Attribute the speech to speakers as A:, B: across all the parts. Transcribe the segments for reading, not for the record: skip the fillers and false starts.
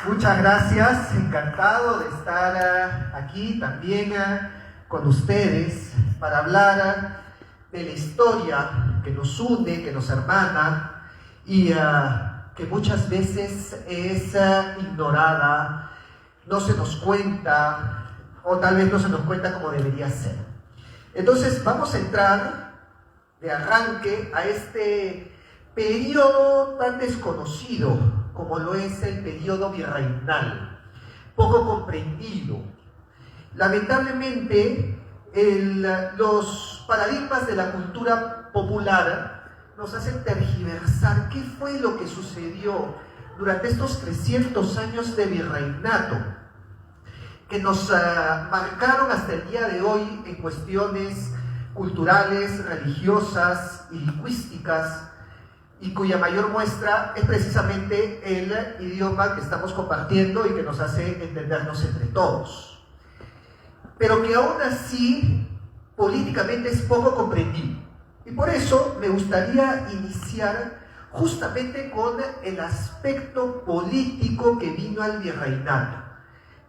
A: Muchas gracias, encantado de estar aquí también con ustedes para hablar de la historia que nos une, que nos hermana y que muchas veces es ignorada, no se nos cuenta o tal vez no se nos cuenta como debería ser. Entonces vamos a entrar de arranque a este periodo tan desconocido como lo es el periodo virreinal, poco comprendido. Lamentablemente, los paradigmas de la cultura popular nos hacen tergiversar qué fue lo que sucedió durante estos 300 años de virreinato, que nos marcaron hasta el día de hoy en cuestiones culturales, religiosas y lingüísticas, y cuya mayor muestra es precisamente el idioma que estamos compartiendo y que nos hace entendernos entre todos. Pero que aún así políticamente es poco comprendido. Y por eso me gustaría iniciar justamente con el aspecto político que vino al virreinato.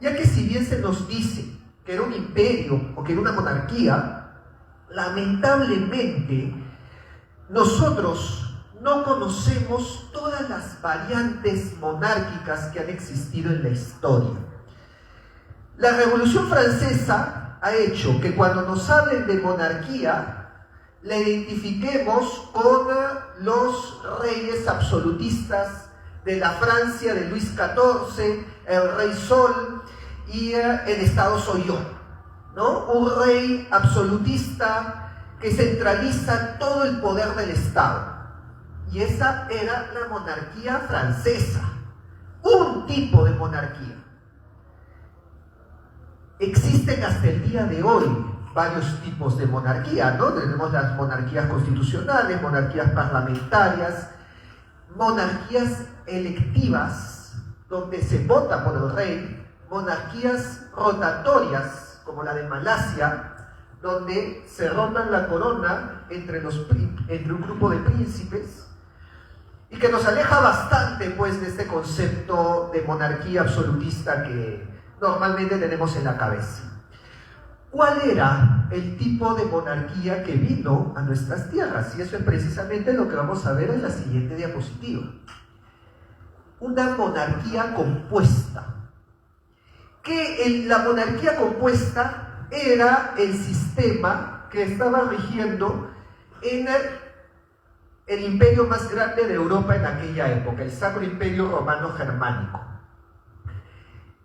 A: Ya que si bien se nos dice que era un imperio o que era una monarquía, lamentablemente nosotros no conocemos todas las variantes monárquicas que han existido en la historia. La Revolución Francesa ha hecho que cuando nos hablen de monarquía, la identifiquemos con los reyes absolutistas de la Francia de Luis XIV, el rey Sol, y el Estado soy yo, ¿no? Un rey absolutista que centraliza todo el poder del Estado. Y esa era la monarquía francesa, un tipo de monarquía. Existen hasta el día de hoy varios tipos de monarquía, ¿no? Tenemos las monarquías constitucionales, monarquías parlamentarias, monarquías electivas, donde se vota por el rey, monarquías rotatorias, como la de Malasia, donde se rotan la corona entre un grupo de príncipes, y que nos aleja bastante pues de este concepto de monarquía absolutista que normalmente tenemos en la cabeza. ¿Cuál era el tipo de monarquía que vino a nuestras tierras? Y eso es precisamente lo que vamos a ver en la siguiente diapositiva. Una monarquía compuesta. La monarquía compuesta era el sistema que estaba rigiendo en el imperio más grande de Europa en aquella época, el Sacro Imperio Romano Germánico.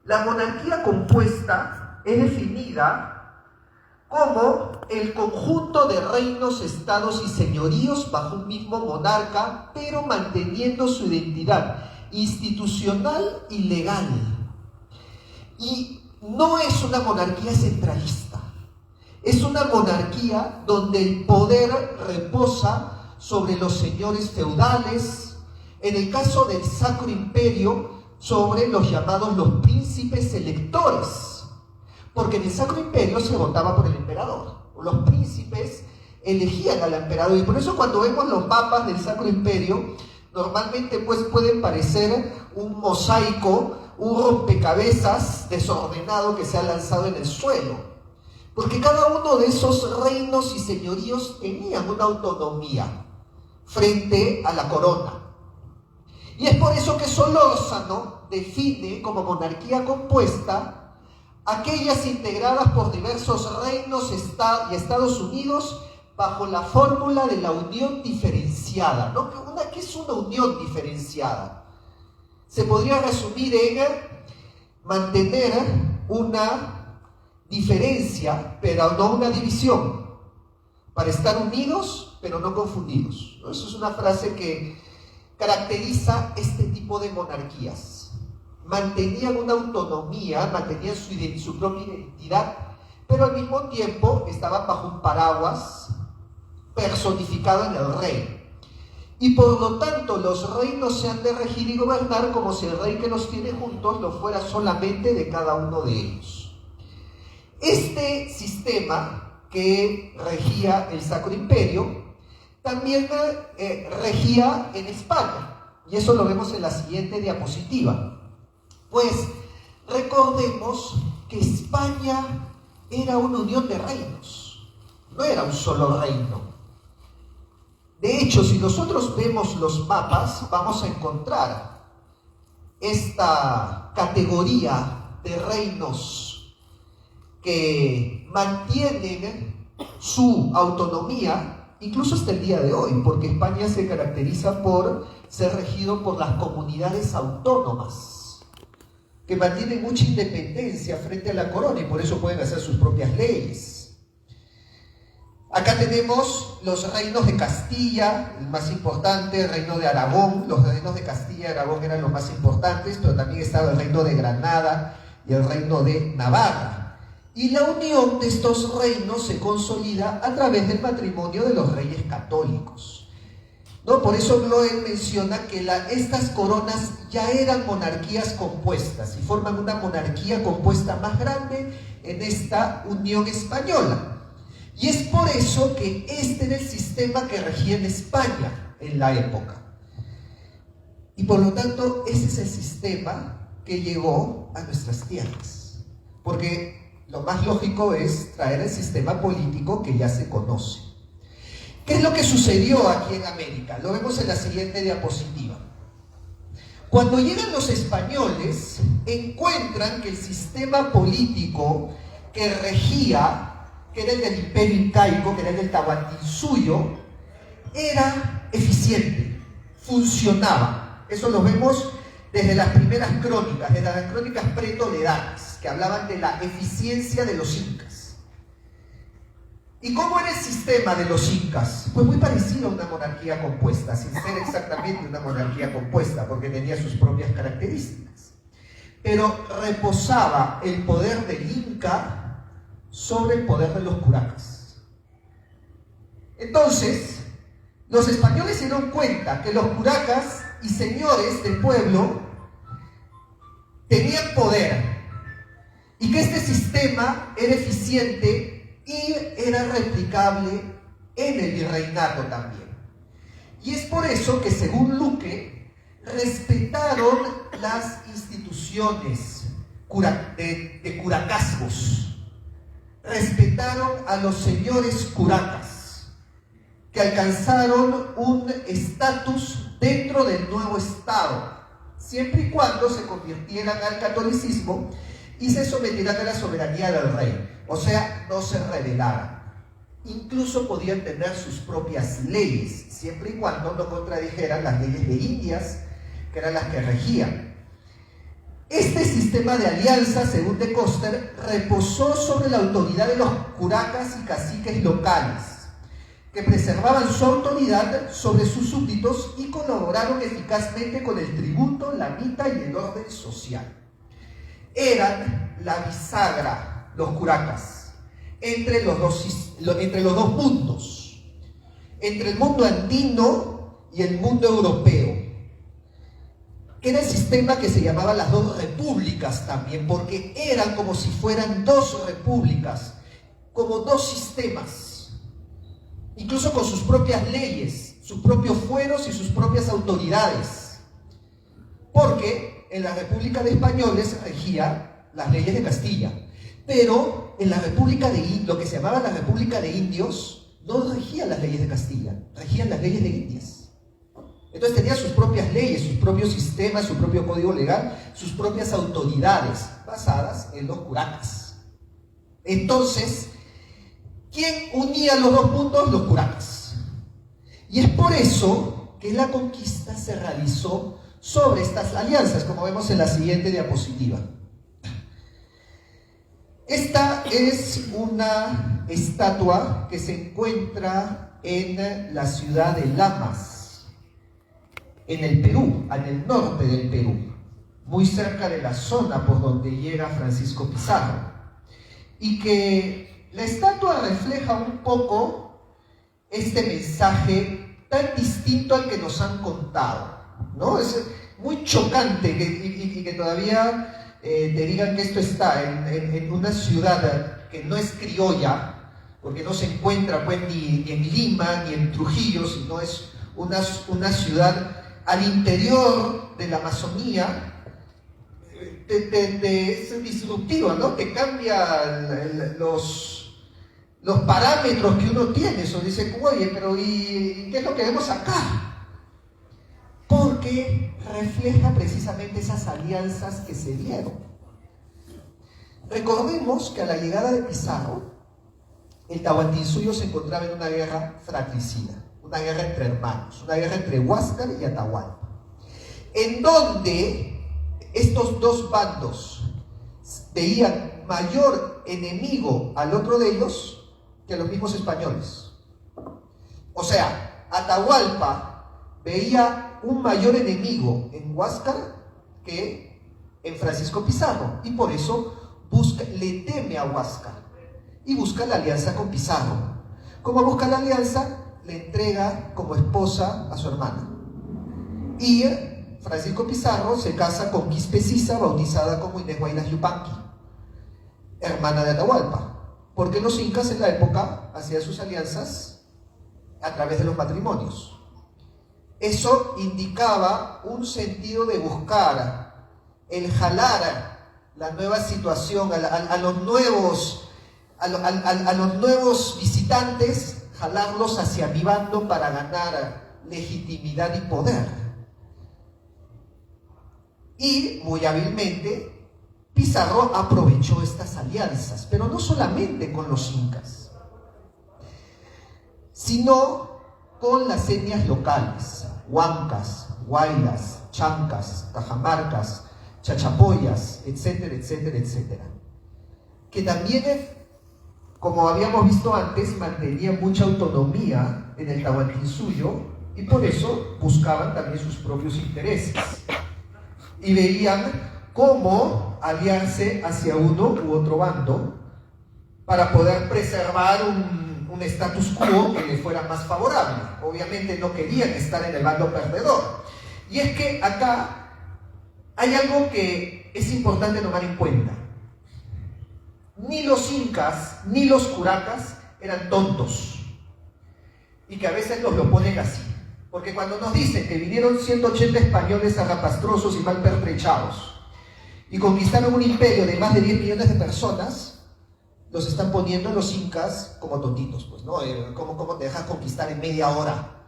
A: La monarquía compuesta es definida como el conjunto de reinos, estados y señoríos bajo un mismo monarca, pero manteniendo su identidad institucional y legal. Y no es una monarquía centralista, es una monarquía donde el poder reposa sobre los señores feudales, en el caso del Sacro Imperio, sobre los llamados los príncipes electores, porque en el Sacro Imperio se votaba por el emperador, los príncipes elegían al emperador, y por eso cuando vemos los mapas del Sacro Imperio, normalmente pues pueden parecer un mosaico, un rompecabezas desordenado que se ha lanzado en el suelo, porque cada uno de esos reinos y señoríos tenían una autonomía frente a la corona. Y es por eso que Solórzano define como monarquía compuesta aquellas integradas por diversos reinos y Estados Unidos bajo la fórmula de la unión diferenciada, ¿no? ¿Qué es una unión diferenciada? Se podría resumir en mantener una diferencia, pero no una división, para estar unidos, pero no confundidos, ¿no? Eso es una frase que caracteriza este tipo de monarquías. Mantenían una autonomía, mantenían su propia identidad, pero al mismo tiempo estaban bajo un paraguas personificado en el rey. Y por lo tanto los reinos se han de regir y gobernar como si el rey que los tiene juntos lo fuera solamente de cada uno de ellos. Este sistema que regía el Sacro Imperio también regía en España, y eso lo vemos en la siguiente diapositiva. Pues recordemos que España era una unión de reinos, no era un solo reino. De hecho, si nosotros vemos los mapas, vamos a encontrar esta categoría de reinos que mantienen su autonomía incluso hasta el día de hoy, porque España se caracteriza por ser regido por las comunidades autónomas, que mantienen mucha independencia frente a la corona y por eso pueden hacer sus propias leyes. Acá tenemos los reinos de Castilla, el más importante, el reino de Aragón. Los reinos de Castilla y Aragón eran los más importantes, pero también estaba el reino de Granada y el reino de Navarra. Y la unión de estos reinos se consolida a través del matrimonio de los reyes católicos, ¿no? Por eso Bloel menciona que estas coronas ya eran monarquías compuestas y forman una monarquía compuesta más grande en esta unión española. Y es por eso que este era el sistema que regía en España en la época. Y por lo tanto, ese es el sistema que llegó a nuestras tierras. Porque lo más lógico es traer el sistema político que ya se conoce. ¿Qué es lo que sucedió aquí en América? Lo vemos en la siguiente diapositiva. Cuando llegan los españoles, encuentran que el sistema político que regía, que era el del Imperio Incaico, que era el del Tahuantinsuyo, era eficiente, funcionaba. Eso lo vemos desde las primeras crónicas, desde las crónicas pretoledanas, que hablaban de la eficiencia de los incas. ¿Y cómo era el sistema de los incas? Pues muy parecido a una monarquía compuesta, sin ser exactamente una monarquía compuesta, porque tenía sus propias características. Pero reposaba el poder del inca sobre el poder de los curacas. Entonces, los españoles se dieron cuenta que los curacas y señores del pueblo tenían poder y que este sistema era eficiente y era replicable en el virreinato también. Y es por eso que, según Luque, respetaron las instituciones de curacazgos. Respetaron a los señores curacas, que alcanzaron un estatus dentro del nuevo Estado, siempre y cuando se convirtieran al catolicismo y se sometieran a la soberanía del rey, o sea, no se rebelaran. Incluso podían tener sus propias leyes, siempre y cuando no contradijeran las leyes de Indias, que eran las que regían. Este sistema de alianza, según de Coster, reposó sobre la autoridad de los curacas y caciques locales, que preservaban su autoridad sobre sus súbditos y colaboraron eficazmente con el tributo, la mita y el orden social. Eran la bisagra, los curacas, entre los dos mundos, entre el mundo andino y el mundo europeo. Era el sistema que se llamaba las dos repúblicas también, porque eran como si fueran dos repúblicas, como dos sistemas, incluso con sus propias leyes, sus propios fueros y sus propias autoridades, porque en la República de Españoles regía las leyes de Castilla, pero en la República lo que se llamaba la República de Indios, no regían las leyes de Castilla, regían las leyes de Indias. Entonces tenía sus propias leyes, sus propios sistemas, su propio código legal, sus propias autoridades basadas en los curacas. Entonces, ¿quién unía los dos mundos? Los curacas. Y es por eso que la conquista se realizó sobre estas alianzas, como vemos en la siguiente diapositiva. Esta es una estatua que se encuentra en la ciudad de Lamas, en el Perú, en el norte del Perú, muy cerca de la zona por donde llega Francisco Pizarro, y que la estatua refleja un poco este mensaje tan distinto al que nos han contado, ¿no? Es muy chocante que todavía te digan que esto está en una ciudad que no es criolla, porque no se encuentra pues ni en Lima ni en Trujillo, sino es una ciudad al interior de la Amazonía, es disruptiva, ¿no? Te cambia los parámetros que uno tiene. Eso dice, oye, pero ¿y qué es lo que vemos acá? Porque refleja precisamente esas alianzas que se dieron. Recordemos que a la llegada de Pizarro, el Tahuantinsuyo se encontraba en una guerra fratricida, una guerra entre hermanos, una guerra entre Huáscar y Atahualpa, en donde estos dos bandos veían mayor enemigo al otro de ellos que los mismos españoles. O sea, Atahualpa veía un mayor enemigo en Huáscar que en Francisco Pizarro, y por eso le teme a Huáscar y busca la alianza con Pizarro. ¿Cómo busca la alianza? Le entrega como esposa a su hermana. Y Francisco Pizarro se casa con Quispe Sisa, bautizada como Inés Huaylas Yupanqui, hermana de Atahualpa, porque los incas en la época hacían sus alianzas a través de los matrimonios. Eso indicaba un sentido de buscar el jalar la nueva situación, a los nuevos visitantes, jalarlos hacia mi bando para ganar legitimidad y poder. Y muy hábilmente Pizarro aprovechó estas alianzas, pero no solamente con los incas, sino con las etnias locales, huancas, huaylas, chancas, cajamarcas, chachapoyas, etcétera, etcétera, etcétera, que también, como habíamos visto antes, mantenían mucha autonomía en el Tahuantinsuyo y por eso buscaban también sus propios intereses y veían cómo aliarse hacia uno u otro bando para poder preservar un status quo que les fuera más favorable. Obviamente no querían estar en el bando perdedor. Y es que acá hay algo que es importante tomar en cuenta. Ni los incas ni los curacas eran tontos, y que a veces nos lo ponen así, porque cuando nos dicen que vinieron 180 españoles zarrapastrosos y mal pertrechados y conquistaron un imperio de más de 10 millones de personas, los están poniendo los incas como tontitos, pues, ¿no? ¿Cómo te dejas conquistar en media hora,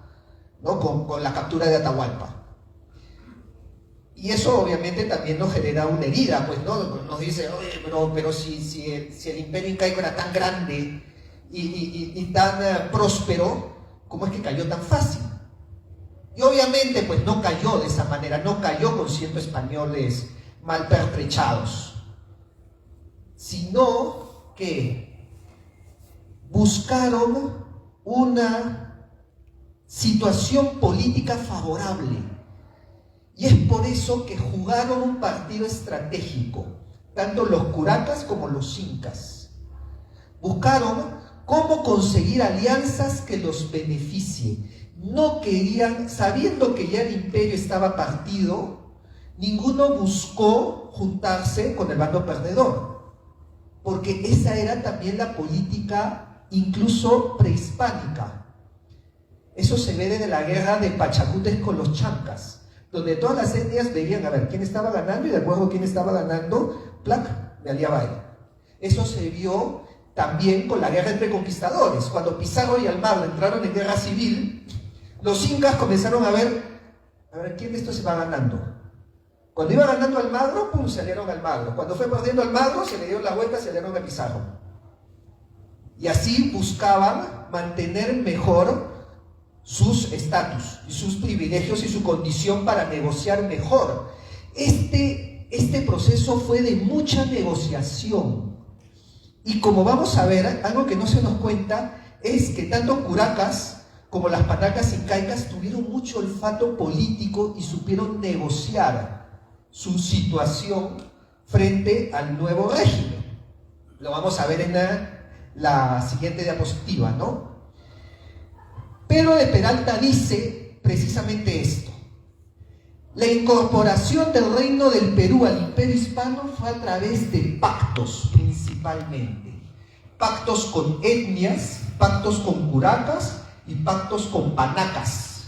A: ¿no? Con la captura de Atahualpa. Y eso obviamente también nos genera una herida, pues, ¿no? Nos dice, oye, pero si el imperio incaico era tan grande y tan próspero, ¿cómo es que cayó tan fácil? Y obviamente pues no cayó de esa manera, no cayó con 100 españoles mal pertrechados, sino que buscaron una situación política favorable. Y es por eso que jugaron un partido estratégico, tanto los curacas como los incas. Buscaron cómo conseguir alianzas que los beneficien. No querían, sabiendo que ya el imperio estaba partido, ninguno buscó juntarse con el bando perdedor, porque esa era también la política incluso prehispánica. Eso se ve desde la guerra de Pachacutes con los chancas, donde todas las etnias veían a ver quién estaba ganando, y de acuerdo a quién estaba ganando, plac, me aliaba a él. Eso se vio también con la guerra entre conquistadores. Cuando Pizarro y Almagro entraron en guerra civil, los incas comenzaron a ver quién de estos se va ganando. Cuando iba ganando Almagro, pum, se aliaron a Almagro. Cuando fue perdiendo Almagro, se le dio la vuelta, se aliaron a Pizarro. Y así buscaban mantener mejor sus estatus y sus privilegios y su condición para negociar mejor. Este proceso fue de mucha negociación, y como vamos a ver, algo que no se nos cuenta es que tanto curacas como las panacas incaicas tuvieron mucho olfato político y supieron negociar su situación frente al nuevo régimen. Lo vamos a ver en la siguiente diapositiva, ¿no? Pedro de Peralta dice precisamente esto: la incorporación del reino del Perú al imperio hispano fue a través de pactos, principalmente. Pactos con etnias, pactos con curacas y pactos con panacas.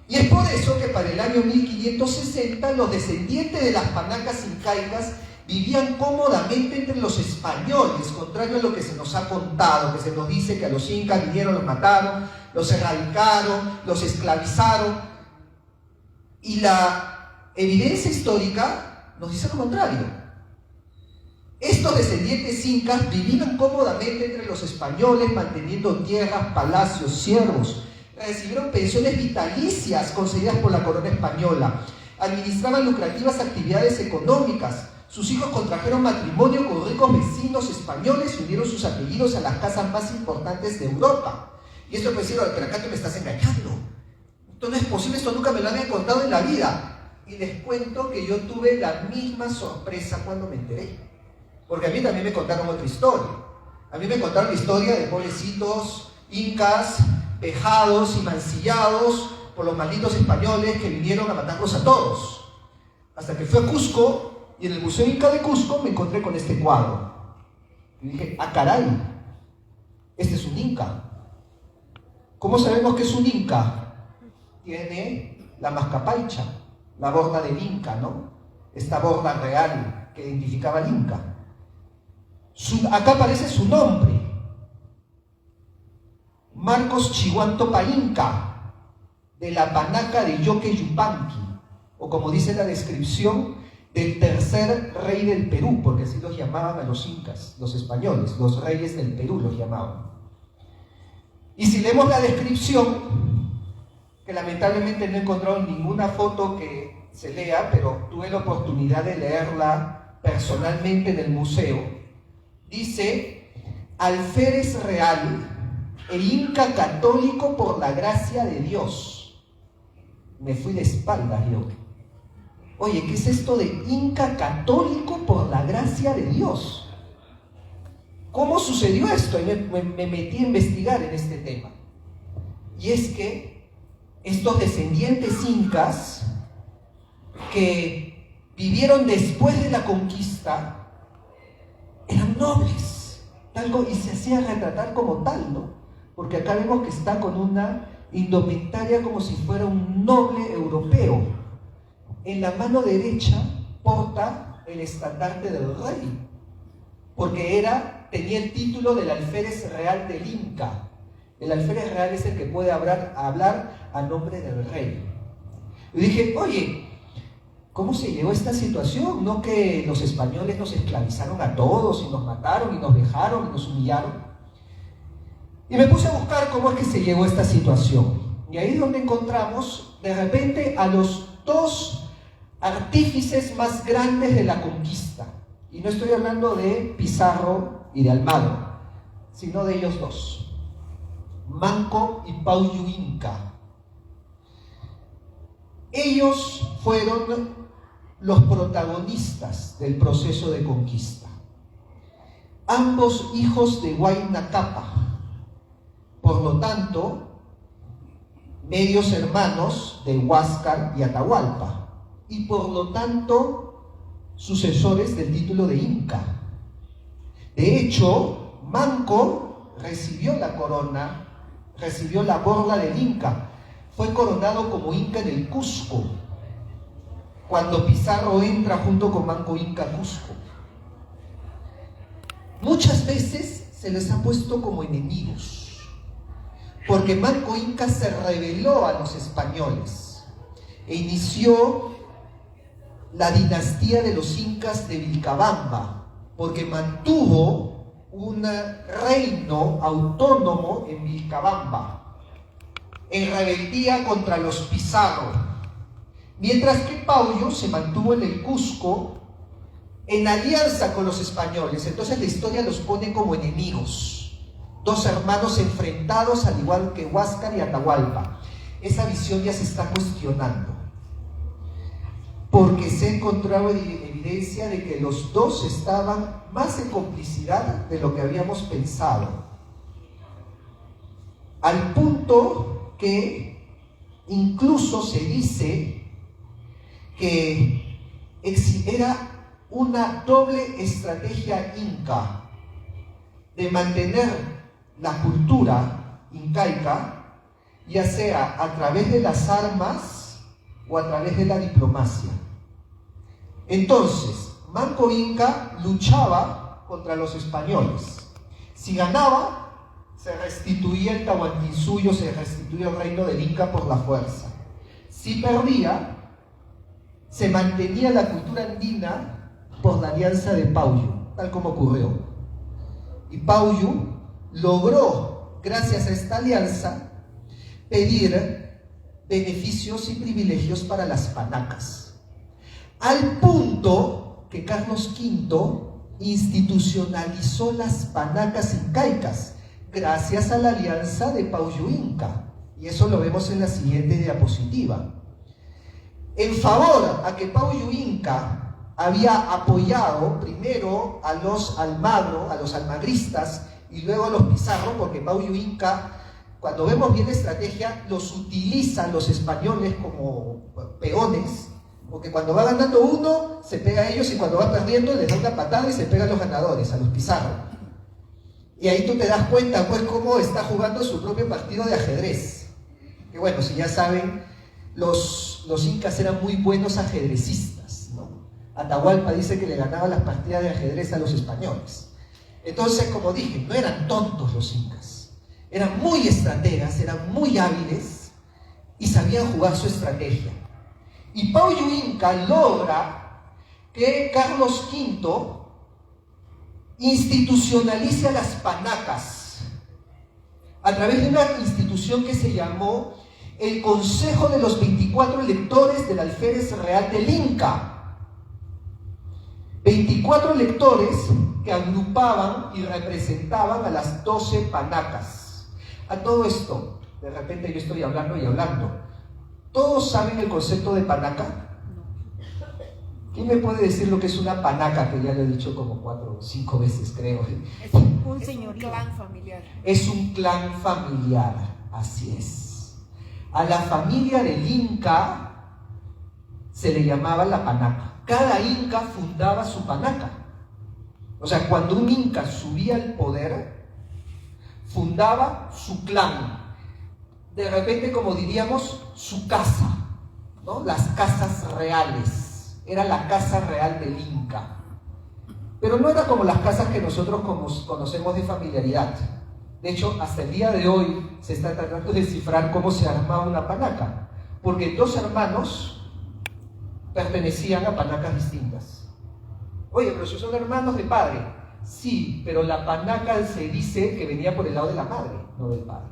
A: Y es por eso que para el año 1560 los descendientes de las panacas incaicas vivían cómodamente entre los españoles, contrario a lo que se nos ha contado, que se nos dice que a los incas vinieron, los mataron, los erradicaron, los esclavizaron. Y la evidencia histórica nos dice lo contrario. Estos descendientes incas vivían cómodamente entre los españoles, manteniendo tierras, palacios, siervos. Recibieron pensiones vitalicias concedidas por la corona española. Administraban lucrativas actividades económicas. Sus hijos contrajeron matrimonio con ricos vecinos españoles y unieron sus apellidos a las casas más importantes de Europa. Y esto puede decir, pero acá tú me estás engañando. Esto no es posible, esto nunca me lo habían contado en la vida. Y les cuento que yo tuve la misma sorpresa cuando me enteré. Porque a mí también me contaron otra historia. A mí me contaron la historia de pobrecitos incas, vejados y mancillados por los malditos españoles que vinieron a matarlos a todos. Hasta que fui a Cusco, y en el Museo Inca de Cusco me encontré con este cuadro. Y dije, ¡ah, caray! Este es un inca. ¿Cómo sabemos que es un inca? Tiene la mascapaicha, la borda del inca, ¿no? Esta borda real que identificaba al inca. Acá aparece su nombre. Marcos Chihuantopa Inca, de la panaca de Yoque Yupanqui, o como dice la descripción, del tercer rey del Perú, porque así los llamaban a los incas, los españoles, los reyes del Perú los llamaban. Y si leemos la descripción, que lamentablemente no he encontrado ninguna foto que se lea, pero tuve la oportunidad de leerla personalmente en el museo, dice: alférez real e inca católico por la gracia de Dios. Me fui de espaldas yo. Oye, ¿qué es esto de inca católico por la gracia de Dios? ¿Cómo sucedió esto? Y me metí a investigar en este tema. Y es que estos descendientes incas que vivieron después de la conquista eran nobles, y se hacían retratar como tal, ¿no? Porque acá vemos que está con una indumentaria como si fuera un noble europeo. En la mano derecha porta el estandarte del rey, porque tenía el título del alférez real del Inca. El alférez real es el que puede hablar a nombre del rey. Y dije, oye, ¿cómo se llegó a esta situación? ¿No que los españoles nos esclavizaron a todos y nos mataron y nos dejaron y nos humillaron? Y me puse a buscar cómo es que se llegó a esta situación. Y ahí es donde encontramos de repente a los dos artífices más grandes de la conquista. Y no estoy hablando de Pizarro y de Almagro, sino de ellos dos, Manco y Paullu Inca. Ellos fueron los protagonistas del proceso de conquista. Ambos hijos de Huayna Cápac, por lo tanto, medios hermanos de Huáscar y Atahualpa, y por lo tanto sucesores del título de Inca. De hecho, Manco recibió la corona, recibió la borla del Inca, fue coronado como Inca en el Cusco, cuando Pizarro entra junto con Manco Inca a Cusco. Muchas veces se les ha puesto como enemigos, porque Manco Inca se rebeló a los españoles e inició la dinastía de los incas de Vilcabamba, porque mantuvo un reino autónomo en Vilcabamba, en rebeldía contra los Pizarro, mientras que Paullu se mantuvo en el Cusco en alianza con los españoles. Entonces la historia los pone como enemigos, dos hermanos enfrentados, al igual que Huáscar y Atahualpa. Esa visión ya se está cuestionando, porque se ha encontrado evidencia de que los dos estaban más en complicidad de lo que habíamos pensado, al punto que incluso se dice que era una doble estrategia inca de mantener la cultura incaica ya sea a través de las armas o a través de la diplomacia. Entonces, Manco Inca luchaba contra los españoles. Si ganaba, se restituía el Tahuantinsuyo, se restituía el reino del Inca por la fuerza. Si perdía, se mantenía la cultura andina por la alianza de Pauyu, tal como ocurrió. Y Pauyu logró, gracias a esta alianza, pedir beneficios y privilegios para las panacas, al punto que Carlos V institucionalizó las panacas incaicas gracias a la alianza de Pauyu Inca, y eso lo vemos en la siguiente diapositiva. En favor a que Pauyu Inca había apoyado primero a los Almagro, a los almagristas, y luego a los Pizarro, porque Pauyu Inca, cuando vemos bien la estrategia, los utilizan los españoles como peones, porque cuando va ganando uno, se pega a ellos, y cuando va perdiendo, les da una patada y se pega a los ganadores, a los Pizarro. Y ahí tú te das cuenta, pues, cómo está jugando su propio partido de ajedrez. Que bueno, si ya saben, los incas eran muy buenos ajedrecistas, ¿no? Atahualpa dice que le ganaba las partidas de ajedrez a los españoles. Entonces, como dije, no eran tontos los incas. Eran muy estrategas, eran muy hábiles y sabían jugar su estrategia. Y Pauyu Inca logra que Carlos V institucionalice a las panacas a través de una institución que se llamó el Consejo de los 24 Electores del Alférez Real del Inca. 24 electores que agrupaban y representaban a las 12 panacas. A todo esto, de repente yo estoy hablando y hablando. ¿Todos saben el concepto de panaca? ¿Quién me puede decir lo que es una panaca? Que ya lo he dicho como 4 o 5 veces, creo.
B: Es un clan familiar.
A: Es un clan familiar, así es. A la familia del Inca se le llamaba la panaca. Cada Inca fundaba su panaca. O sea, cuando un Inca subía al poder, fundaba su clan. De repente, como diríamos, su casa, ¿no? Las casas reales. Era la casa real del Inca. Pero no era como las casas que nosotros conocemos de familiaridad. De hecho, hasta el día de hoy se está tratando de descifrar cómo se armaba una panaca. Porque 2 hermanos pertenecían a panacas distintas. Oye, pero si son hermanos de padre. Sí, pero la panaca se dice que venía por el lado de la madre, no del padre.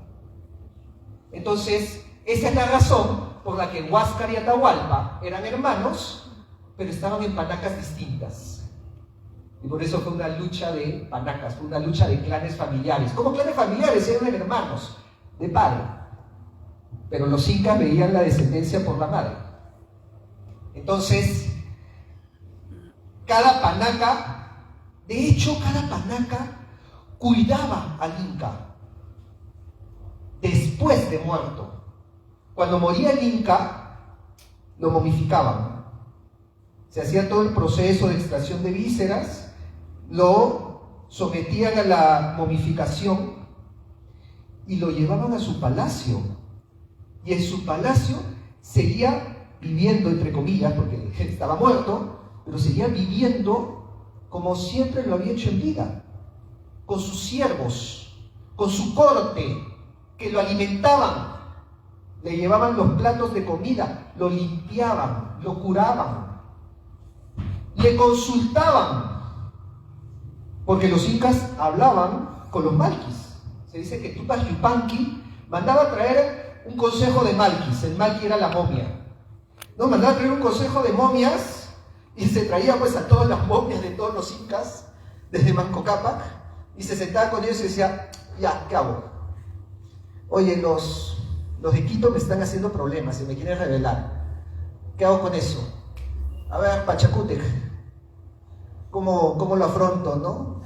A: Entonces, esa es la razón por la que Huáscar y Atahualpa eran hermanos, pero estaban en panacas distintas. Y por eso fue una lucha de panacas, fue una lucha de clanes familiares. ¿Cómo clanes familiares? Eran hermanos de padre. Pero los incas veían la descendencia por la madre. Entonces, cada panaca, de hecho, cada panaca cuidaba al inca después de muerto. Cuando moría el Inca, lo momificaban. Se hacía todo el proceso de extracción de vísceras, lo sometían a la momificación y lo llevaban a su palacio. Y en su palacio seguía viviendo, entre comillas, porque estaba muerto, pero seguía viviendo como siempre lo había hecho en vida, con sus siervos, con su corte, que lo alimentaban, le llevaban los platos de comida, lo limpiaban, lo curaban, le consultaban, porque los incas hablaban con los malquis. Se dice que Tupac Yupanqui mandaba a traer un consejo de malquis. El malqui era la momia, ¿no? Mandaba a traer un consejo de momias y se traía pues a todas las momias de todos los incas desde Manco Cápac y se sentaba con ellos y decía: ya, ¿qué hago? Oye, los de Quito me están haciendo problemas, se me quieren rebelar. ¿Qué hago con eso? A ver, Pachacútec, ¿cómo lo afronto, no?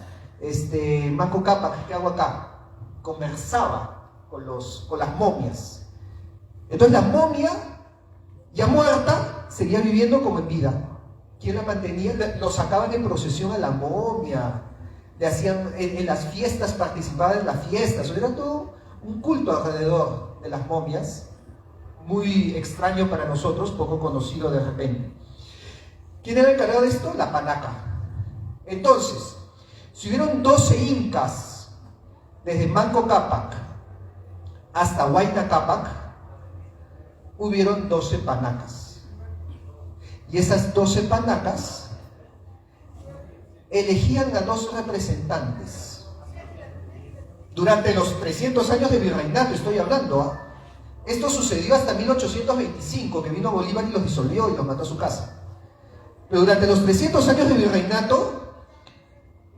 A: Manco Cápac, ¿qué hago acá? Conversaba con las momias. Entonces la momia, ya muerta, seguía viviendo como en vida. ¿Quién la mantenía? Lo sacaban en procesión a la momia, le hacían en las fiestas, participaban en las fiestas, era todo un culto alrededor
C: de las momias, muy extraño para nosotros, poco conocido de repente. ¿Quién era el encargado de esto? La panaca. Entonces, si hubieron 12 incas desde Manco Cápac hasta Huayna Cápac, hubieron 12 panacas. Y esas 12 panacas elegían a 2 representantes. Durante los 300 años de virreinato estoy hablando, ¿eh? Esto sucedió hasta 1825, que vino Bolívar y los disolvió y los mandó a su casa. Pero durante los 300 años de virreinato,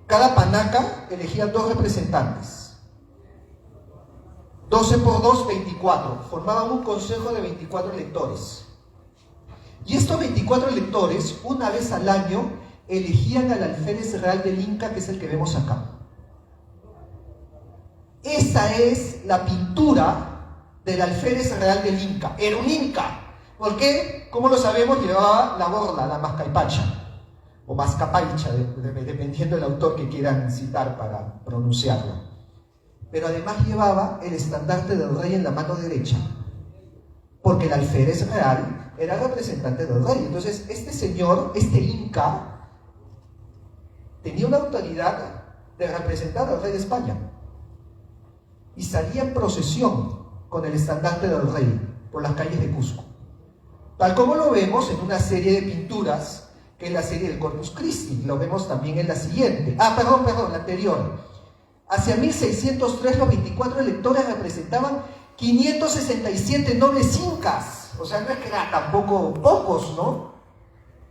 C: cada panaca elegía 2 representantes. 12 por 2, 24. Formaban un consejo de 24 electores. Y estos 24 electores, una vez al año, elegían al alférez real del Inca, que es el que vemos acá. Esa es la pintura del alférez real del Inca. Era un Inca. ¿Por qué? Como lo sabemos, llevaba la borla, la mascaipacha, o mascapaicha, dependiendo del autor que quieran citar para pronunciarla. Pero además llevaba el estandarte del rey en la mano derecha, porque el alférez real era representante del rey. Entonces, este señor, este Inca, tenía una autoridad de representar al rey de España. Y salía en procesión con el estandarte del rey por las calles de Cusco. Tal como lo vemos en una serie de pinturas, que es la serie del Corpus Christi. Lo vemos también en la siguiente. Perdón, la anterior. Hacia 1603 los 24 electores representaban 567 nobles incas. O sea, no es que eran tampoco pocos, ¿no?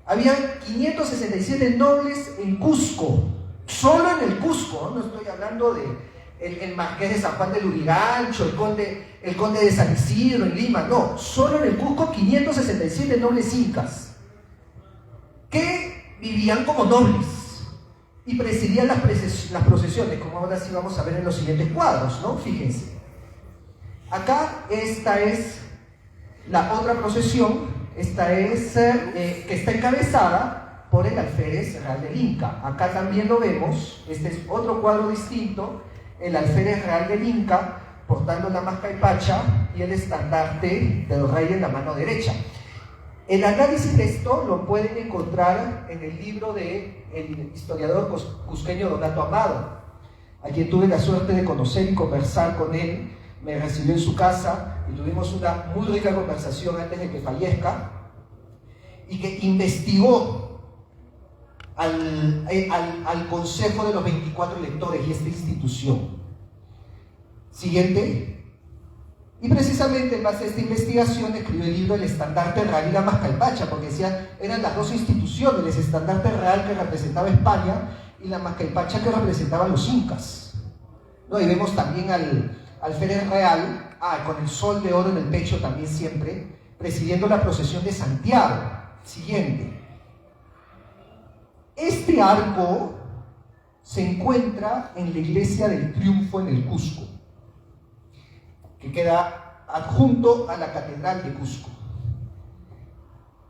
C: Habían 567 nobles en Cusco. Solo en el Cusco, no estoy hablando de el marqués de San Juan de Lurigancho, el conde de San Isidro en Lima, no, solo en el Cusco 567 nobles incas que vivían como nobles y presidían las procesiones, como ahora sí vamos a ver en los siguientes cuadros, ¿no? Fíjense, acá esta es la otra procesión, esta es que está encabezada por el alférez real del Inca. Acá también lo vemos, este es otro cuadro distinto, el alférez real del Inca portando la mascaipacha y el estandarte del rey en la mano derecha. El análisis de esto lo pueden encontrar en el libro del historiador cusqueño Donato Amado, a quien tuve la suerte de conocer y conversar con él. Me recibió en su casa y tuvimos una muy rica conversación antes de que fallezca, y que investigó al consejo de los 24 electores y esta institución. Siguiente. Y precisamente en base a esta investigación escribió el libro El estandarte real y la mascaipacha, porque decía, eran las 2 instituciones, el estandarte real que representaba España y la mascaipacha que representaba a los incas, ¿no? Y vemos también al alférez real, con el sol de oro en el pecho también siempre, presidiendo la procesión de Santiago. Siguiente. Este arco se encuentra en la iglesia del Triunfo en el Cusco, que queda adjunto a la catedral de Cusco.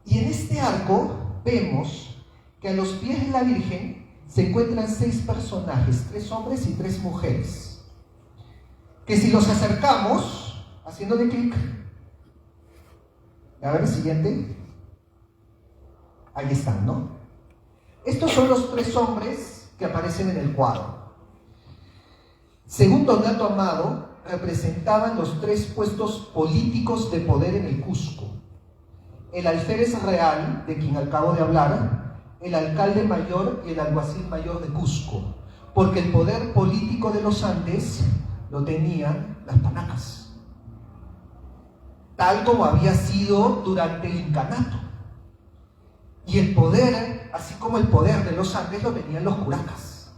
C: Y en este arco vemos que a los pies de la Virgen se encuentran 6 personajes, 3 hombres y 3 mujeres, que si los acercamos, haciéndole clic, a ver, siguiente, ahí están, ¿no? Estos son los 3 hombres que aparecen en el cuadro. Según Donato Amado, representaban los 3 puestos políticos de poder en el Cusco: el alférez real, de quien acabo de hablar, el alcalde mayor y el alguacil mayor de Cusco, porque el poder político de los Andes lo tenían las panacas, tal como había sido durante el incanato. Y el poder, así como el poder de los Andes, lo tenían los curacas.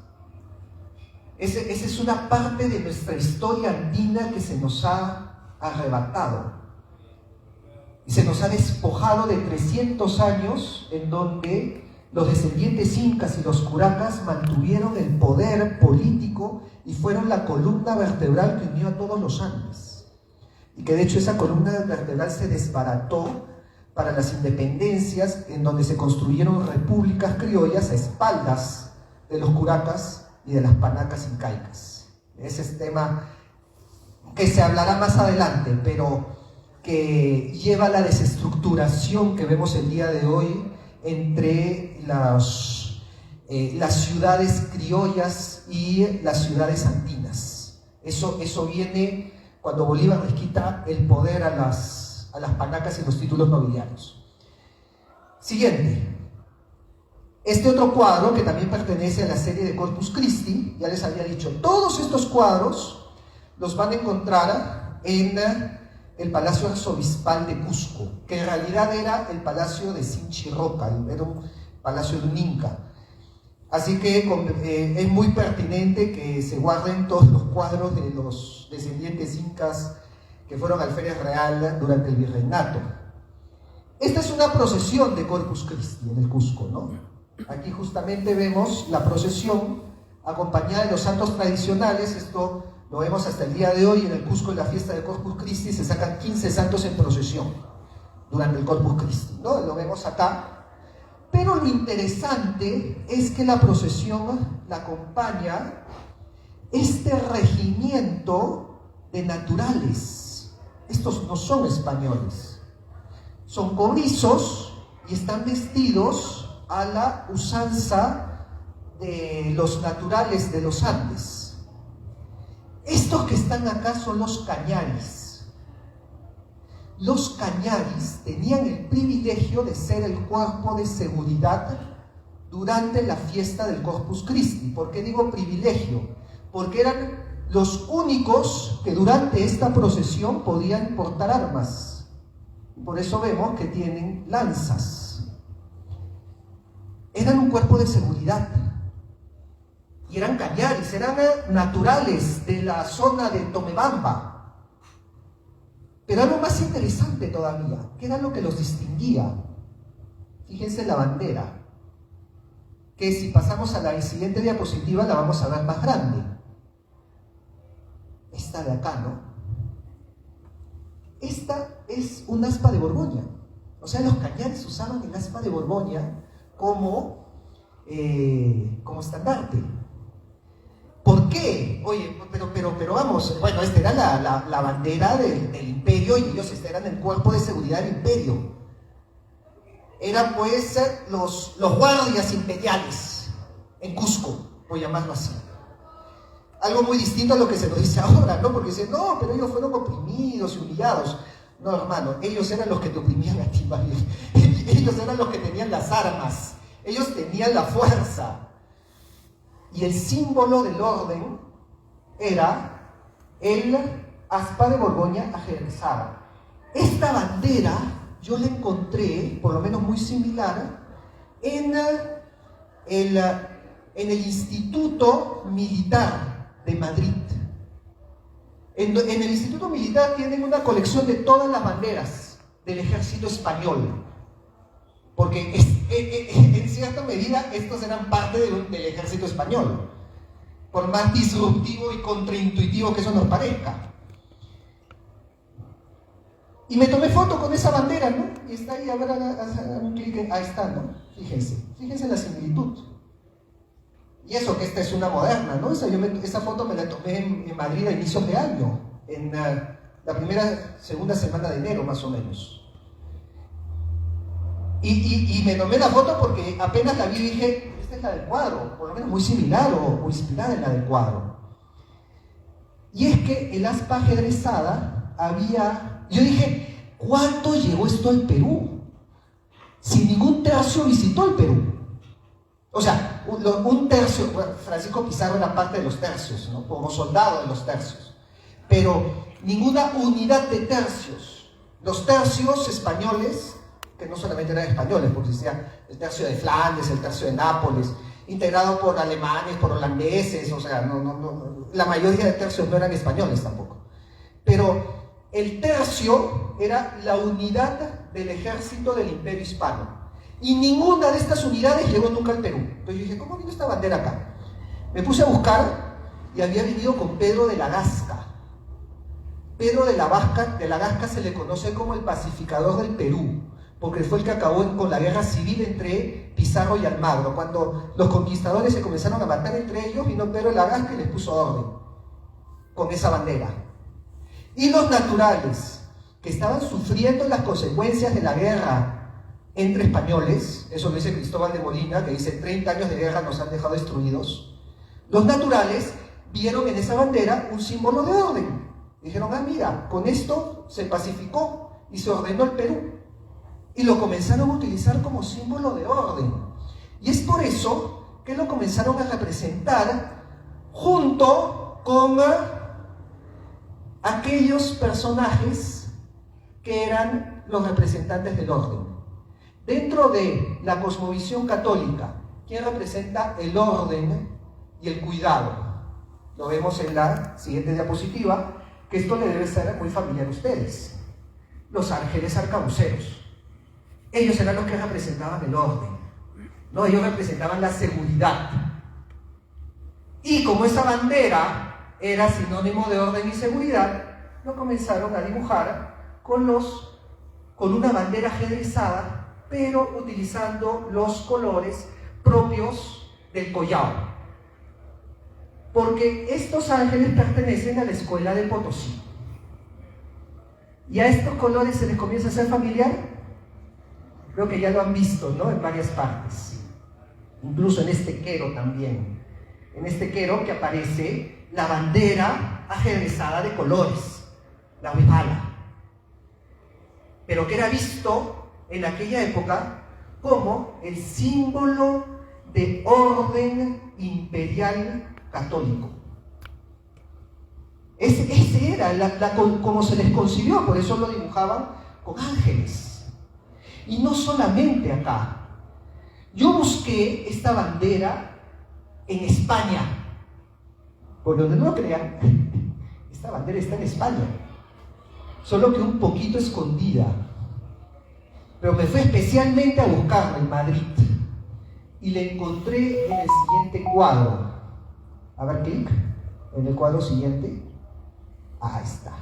C: Esa es una parte de nuestra historia andina que se nos ha arrebatado y se nos ha despojado de 300 años en donde los descendientes incas y los curacas mantuvieron el poder político y fueron la columna vertebral que unió a todos los Andes, y que de hecho esa columna vertebral se desbarató para las independencias, en donde se construyeron repúblicas criollas a espaldas de los curacas y de las panacas incaicas. Ese es tema que se hablará más adelante, pero que lleva a la desestructuración que vemos el día de hoy entre las ciudades criollas y las ciudades andinas. Eso viene cuando Bolívar les quita el poder a las panacas y los títulos nobiliarios. Siguiente. Este otro cuadro, que también pertenece a la serie de Corpus Christi, ya les había dicho, todos estos cuadros los van a encontrar en el Palacio Arzobispal de Cusco, que en realidad era el Palacio de Sinchiroca, era un palacio de un inca. Así que es muy pertinente que se guarden todos los cuadros de los descendientes incas que fueron alférez real durante el virreinato. Esta es una procesión de Corpus Christi en el Cusco, ¿no? Aquí justamente vemos la procesión acompañada de los santos tradicionales. Esto lo vemos hasta el día de hoy en el Cusco, en la fiesta de Corpus Christi, se sacan 15 santos en procesión durante el Corpus Christi, ¿no? Lo vemos acá. Pero lo interesante es que la procesión la acompaña este regimiento de naturales. Estos no son españoles, son cobrizos y están vestidos a la usanza de los naturales de los Andes. Estos que están acá son los cañaris. Los cañaris tenían el privilegio de ser el cuerpo de seguridad durante la fiesta del Corpus Christi. ¿Por qué digo privilegio? Porque eran los únicos que durante esta procesión podían portar armas. Por eso vemos que tienen lanzas. Eran un cuerpo de seguridad. Y eran cañaris, eran naturales de la zona de Tomebamba. Pero algo más interesante todavía, que era lo que los distinguía. Fíjense la bandera, que si pasamos a la siguiente diapositiva la vamos a ver más grande. Esta de acá, ¿no? Esta es un aspa de Borgoña. O sea, los cañaris usaban el aspa de Borgoña como estandarte. ¿Por qué? Oye, pero vamos, bueno, esta era la bandera del imperio y ellos eran el cuerpo de seguridad del imperio. Eran pues los guardias imperiales en Cusco, por llamarlo así. Algo muy distinto a lo que se nos dice ahora, ¿no? Porque dicen, no, pero ellos fueron oprimidos y humillados. No, hermano, ellos eran los que te oprimían a ti, ¿vale? Ellos eran los que tenían las armas, ellos tenían la fuerza. Y el símbolo del orden era el aspa de Borgoña ajedrezada. Esta bandera yo la encontré, por lo menos muy similar, en el Instituto Militar de Madrid. En el Instituto Militar tienen una colección de todas las banderas del ejército español, porque en cierta medida estos eran parte del ejército español, por más disruptivo y contraintuitivo que eso nos parezca. Y me tomé foto con esa bandera, ¿no? Y está ahí, a ver, hagan un clic, ahí está, ¿no? Fíjense la similitud. Y eso que esta es una moderna, ¿no? Esa foto me la tomé en Madrid a inicios de año, en la segunda semana de enero más o menos. Y me tomé la foto porque apenas la vi y dije, esta es la del cuadro, por lo menos muy similar o inspirada en la del cuadro. Y es que el aspa ajedrezada yo dije, ¿cuánto llegó esto al Perú? Si ningún tercio visitó el Perú. O sea, un tercio, bueno, Francisco Pizarro era parte de los tercios, ¿no? Como soldado de los tercios, pero ninguna unidad de tercios. Los tercios españoles, que no solamente eran españoles, porque existía el tercio de Flandes, el tercio de Nápoles, integrado por alemanes, por holandeses, o sea, la mayoría de tercios no eran españoles tampoco. Pero el tercio era la unidad del ejército del Imperio Hispano. Y ninguna de estas unidades llegó nunca al Perú. Entonces yo dije, ¿cómo vino esta bandera acá? Me puse a buscar y había venido con Pedro de la Gasca. Pedro de la Gasca se le conoce como el pacificador del Perú, porque fue el que acabó con la guerra civil entre Pizarro y Almagro. Cuando los conquistadores se comenzaron a matar entre ellos, vino Pedro de la Gasca y les puso orden con esa bandera. y los naturales, que estaban sufriendo las consecuencias de la guerra entre españoles, eso lo dice Cristóbal de Molina, que dice 30 años de guerra nos han dejado destruidos, los naturales vieron en esa bandera un símbolo de orden. Dijeron, ah, mira, con esto se pacificó y se ordenó el Perú. Y lo comenzaron a utilizar como símbolo de orden. Y es por eso que lo comenzaron a representar junto con aquellos personajes que eran los representantes del orden. Dentro de la cosmovisión católica, ¿quién representa el orden y el cuidado? Lo vemos en la siguiente diapositiva, que esto le debe ser muy familiar a ustedes. Los ángeles arcabuceros. Ellos eran los que representaban el orden, ¿no? Ellos representaban la seguridad. Y como esa bandera era sinónimo de orden y seguridad, lo comenzaron a dibujar con una bandera ajedrezada, pero utilizando los colores propios del collao. Porque estos ángeles pertenecen a la escuela de Potosí. ¿Y a estos colores se les comienza a hacer familiar? Creo que ya lo han visto, ¿no? En varias partes. Incluso en este quero también. En este quero que aparece la bandera ajedrezada de colores, la huipala. Pero que era visto en aquella época como el símbolo de orden imperial católico. Ese era como se les concibió, por eso lo dibujaban con ángeles. Y no solamente acá. Yo busqué esta bandera en España. Por donde no lo crean, esta bandera está en España, solo que un poquito escondida. Pero me fui especialmente a buscarla en Madrid y la encontré en el siguiente cuadro. A ver, clic en el cuadro siguiente. Ahí está.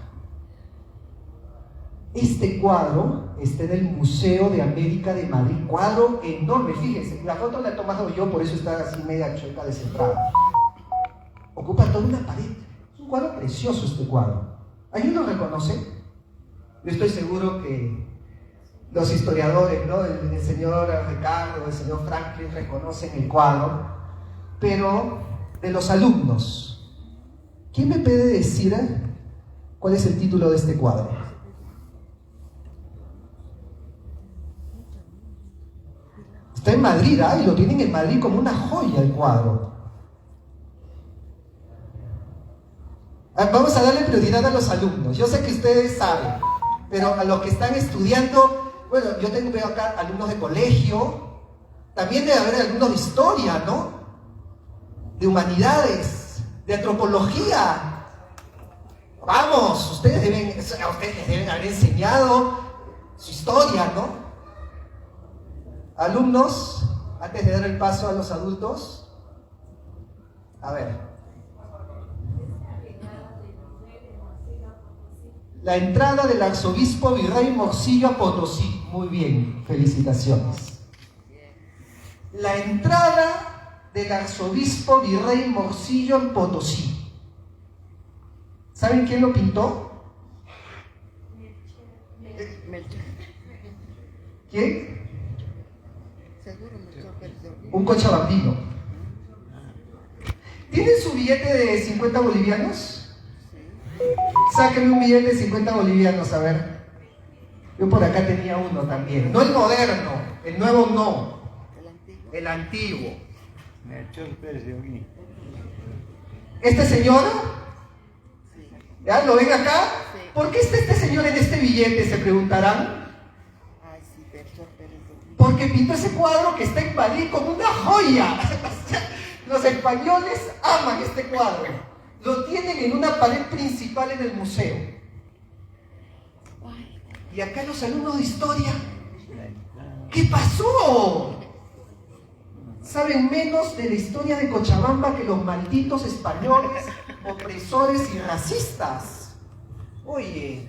C: Este cuadro está en el Museo de América de Madrid. Cuadro enorme, fíjense. La foto la he tomado yo, por eso está así media chueca descentrada. Ocupa toda una pared. Es un cuadro precioso este cuadro. ¿Alguien lo reconoce? Yo estoy seguro que los historiadores, ¿no? El señor Ricardo, el señor Franklin reconocen el cuadro, pero de los alumnos, ¿quién me puede decir cuál es el título de este cuadro? Está en Madrid, y lo tienen en Madrid como una joya el cuadro. Vamos a darle prioridad a los alumnos. Yo sé que ustedes saben, pero a los que están estudiando, bueno, yo veo acá alumnos de colegio, también debe haber alumnos de historia, ¿no? De humanidades, de antropología. Vamos, a ustedes les deben haber enseñado su historia, ¿no? Alumnos, antes de dar el paso a los adultos, a ver. La entrada del arzobispo Virrey Morcillo a Potosí. Muy bien, felicitaciones. La entrada del arzobispo Virrey Morcillo en Potosí. ¿Saben quién lo pintó? ¿Quién? Un cochabambino. ¿Tienen su billete de 50 bolivianos? Sáquenme un billete de 50 bolivianos, a ver. Yo por acá tenía uno también. No el moderno, el nuevo no. El antiguo. ¿Este señor? ¿Ya lo ven acá? ¿Por qué está este señor en este billete? Se preguntarán. Porque pintó ese cuadro que está en Madrid como una joya. Los españoles aman este cuadro. Lo tienen en una pared principal en el museo. Y acá los alumnos de historia, ¿qué pasó? Saben menos de la historia de Cochabamba que los malditos españoles, opresores y racistas. Oye,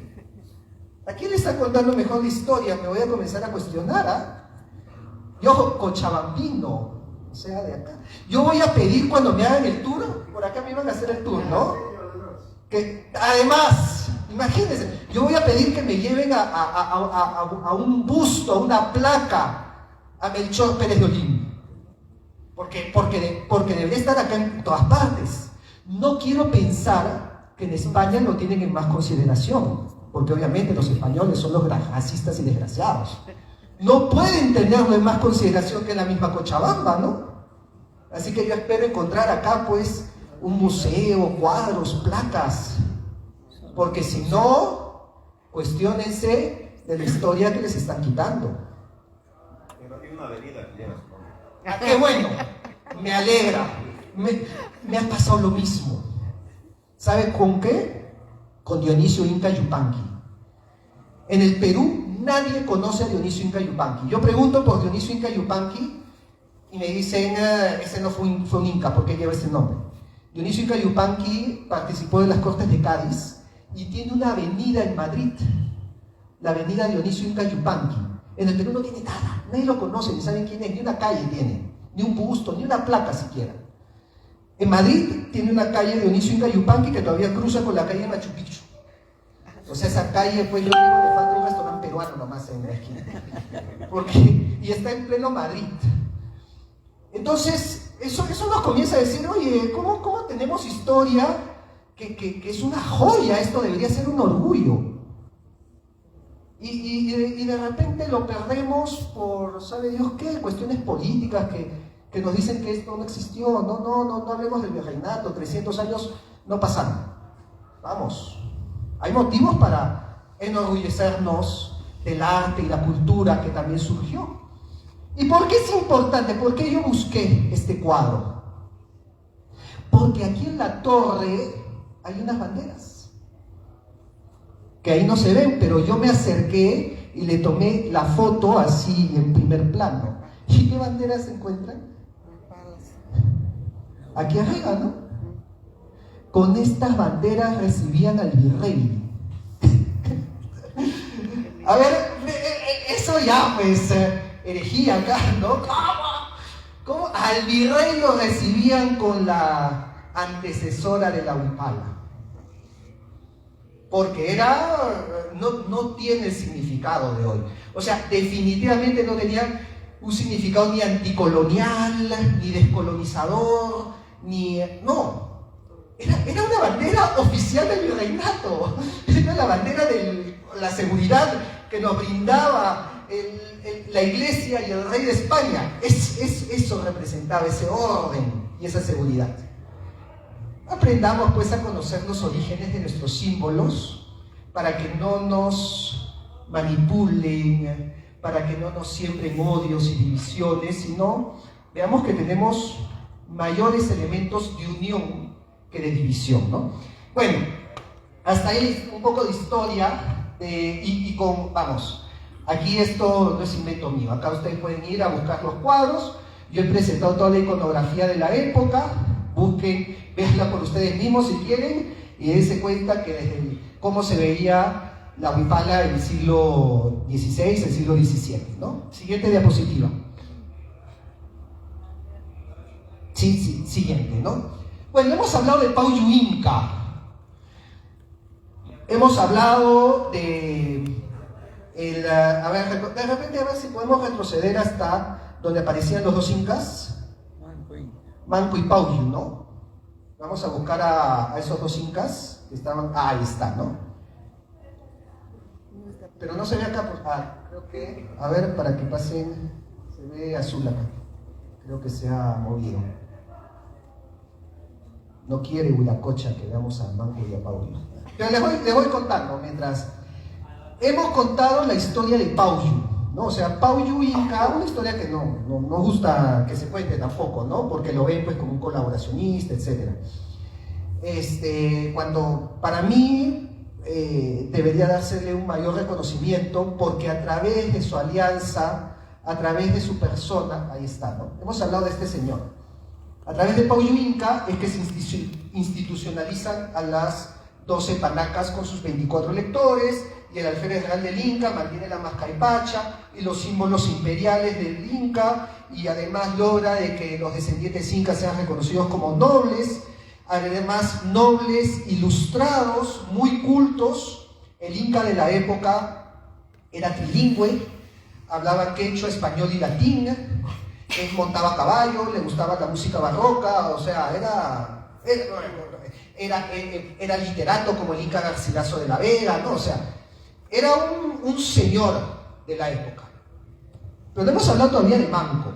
C: ¿a quién le está contando mejor la historia? Me voy a comenzar a cuestionar, Yo, cochabambino, o sea, de acá. Yo voy a pedir cuando me hagan el tour, por acá me iban a hacer el tour, ¿no? Que además, Imagínense, yo voy a pedir que me lleven a un busto, a una placa a Melchor Pérez de Olín, porque debería estar acá en todas partes. No quiero pensar que en España lo tienen en más consideración, porque obviamente los españoles son los racistas y desgraciados. No pueden tenerlo en más consideración que la misma Cochabamba, ¿no? Así que yo espero encontrar acá, pues, un museo, cuadros, placas, porque si no, cuestiónense de la historia que les están quitando.
D: Pero hay una avenida que lleva su nombre.
C: Ah, ¡qué bueno! Me alegra. Me ha pasado lo mismo. ¿Sabe con qué? Con Dionisio Inca Yupanqui. En el Perú nadie conoce a Dionisio Inca Yupanqui. Yo pregunto por Dionisio Inca Yupanqui y me dicen, ese no fue un Inca, ¿por qué lleva ese nombre? Dionisio Inca Yupanqui participó de las Cortes de Cádiz y tiene una avenida en Madrid, la avenida Dionisio Inca Yupanqui. En el Perú no tiene nada, nadie lo conoce, ni saben quién es, ni una calle tiene, ni un busto, ni una placa siquiera. En Madrid tiene una calle Dionisio Inca Yupanqui que todavía cruza con la calle Machu Picchu. O sea, esa calle, pues yo digo, le falta un restaurante peruano nomás en la esquina. Y está en pleno Madrid. Entonces, eso nos comienza a decir, oye, ¿cómo tenemos historia que es una joya? Esto debería ser un orgullo. Y de repente lo perdemos por, ¿sabe Dios qué? Cuestiones políticas que nos dicen que esto no existió. No hablemos del virreinato, 300 años no pasaron. Vamos, hay motivos para enorgullecernos del arte y la cultura que también surgió. ¿Y por qué es importante? ¿Por qué yo busqué este cuadro? Porque aquí en la torre hay unas banderas que ahí no se ven, pero yo me acerqué y le tomé la foto así en primer plano. ¿Y qué banderas se encuentran? Aquí arriba, ¿no? Con estas banderas recibían al virrey. A ver, eso ya pues herejía acá, ¿no? ¿Cómo? Al virrey lo recibían con la antecesora de la Huipala. Porque no tiene el significado de hoy. O sea, definitivamente no tenía un significado ni anticolonial, ni descolonizador, no. Era una bandera oficial del virreinato. Era la bandera de la seguridad que nos brindaba la iglesia y el rey de España. Eso representaba ese orden y esa seguridad. Aprendamos pues a conocer los orígenes de nuestros símbolos para que no nos manipulen, para que no nos siembren odios y divisiones, sino veamos que tenemos mayores elementos de unión que de división, ¿no? Bueno, hasta ahí un poco de historia vamos, aquí esto no es invento mío, acá ustedes pueden ir a buscar los cuadros, yo he presentado toda la iconografía de la época, busquen, véanla por ustedes mismos si quieren y dense cuenta que desde cómo se veía la Huipala en el siglo XVI, el siglo XVII, ¿no? Siguiente diapositiva. Sí, siguiente, ¿no? Bueno, hemos hablado de Pau Inca. Hemos hablado de a ver, de repente a ver si podemos retroceder hasta donde aparecían los dos incas, Manco y Pauyu, ¿no? Vamos a buscar a esos dos incas que estaban, ahí está, ¿no? Pero no se ve acá, pues, creo que, a ver, para que pasen, se ve azul acá, creo que se ha movido. No quiere Huiracocha que veamos a Manco y a Pauyu. Pero les voy contando mientras. Hemos contado la historia de Pauyu, ¿no? O sea, Pauyu Inca, una historia que no gusta que se cuente tampoco, ¿no? Porque lo ven pues como un colaboracionista, etc. Cuando para mí debería dársele un mayor reconocimiento porque a través de su alianza, a través de su persona, ahí está, ¿no? Hemos hablado de este señor. A través de Pauyu Inca es que se institucionalizan a las 12 panacas con sus 24 lectores, y el alférez real del Inca mantiene la mascaipacha y los símbolos imperiales del Inca, y además logra de que los descendientes incas sean reconocidos como nobles, además nobles ilustrados, muy cultos, El inca de la época era trilingüe, hablaba quechua, español y latín, montaba a caballo, le gustaba la música barroca, o sea, era literato como el Inca Garcilaso de la Vega, ¿no? O sea, era un señor de la época. Pero no hemos hablado todavía de Manco,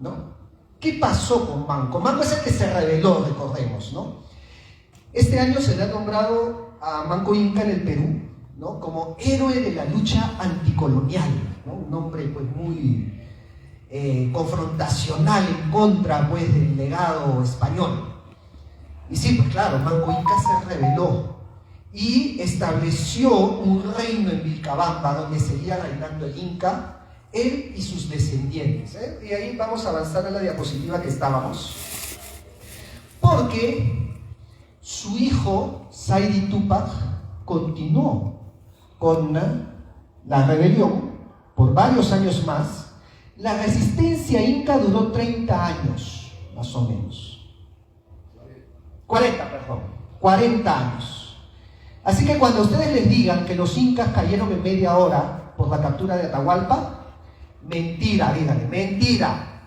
C: ¿no? ¿Qué pasó con Manco? Manco es el que se rebeló, recordemos, ¿no? Este año se le ha nombrado a Manco Inca en el Perú, ¿no? Como héroe de la lucha anticolonial, ¿no? Un hombre pues muy confrontacional en contra pues del legado español. Y sí, pues claro, Manco Inca se rebeló y estableció un reino en Vilcabamba donde seguía reinando el Inca, él y sus descendientes. Y ahí vamos a avanzar a la diapositiva que estábamos. Porque su hijo, Saidi Tupac, continuó con la rebelión por varios años más. La resistencia inca duró 30 años, más o menos. 40 años. Así que cuando ustedes les digan que los incas cayeron en media hora por la captura de Atahualpa, mentira, díganle, mentira.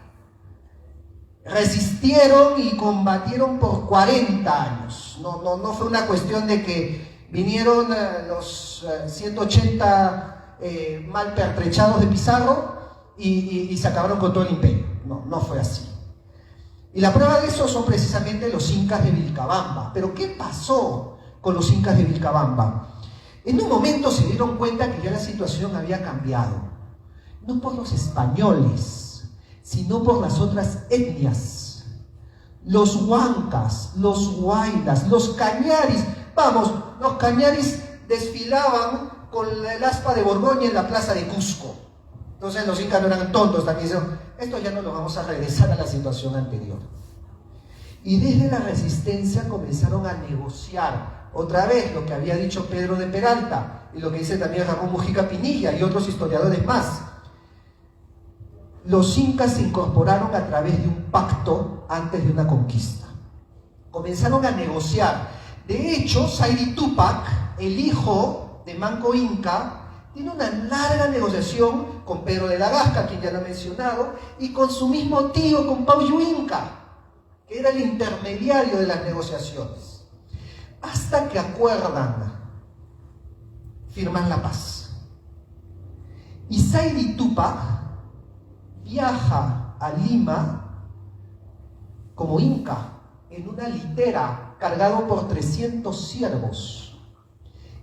C: Resistieron y combatieron por 40 años. No fue una cuestión de que vinieron los 180 mal pertrechados de Pizarro y se acabaron con todo el imperio. No fue así. Y la prueba de eso son precisamente los incas de Vilcabamba. Pero ¿qué pasó con los incas de Vilcabamba? En un momento se dieron cuenta que ya la situación había cambiado. No por los españoles, sino por las otras etnias. Los huancas, los huaylas, los cañaris. Vamos, los cañaris desfilaban con el aspa de Borgoña en la plaza de Cusco. Entonces los incas no eran tontos, también dijeron, esto ya no lo vamos a regresar a la situación anterior. Y desde la resistencia comenzaron a negociar otra vez lo que había dicho Pedro de Peralta y lo que dice también Ramón Mujica Pinilla y otros historiadores más. Los incas se incorporaron a través de un pacto antes de una conquista. Comenzaron a negociar. De hecho, Saidi Tupac, el hijo de Manco Inca, tiene una larga negociación con Pedro de la Gasca, quien ya lo ha mencionado, y con su mismo tío, con Pauyu Inca, que era el intermediario de las negociaciones. Hasta que acuerdan firmar la paz. Y Saidi Tupac viaja a Lima como inca en una litera cargado por 300 siervos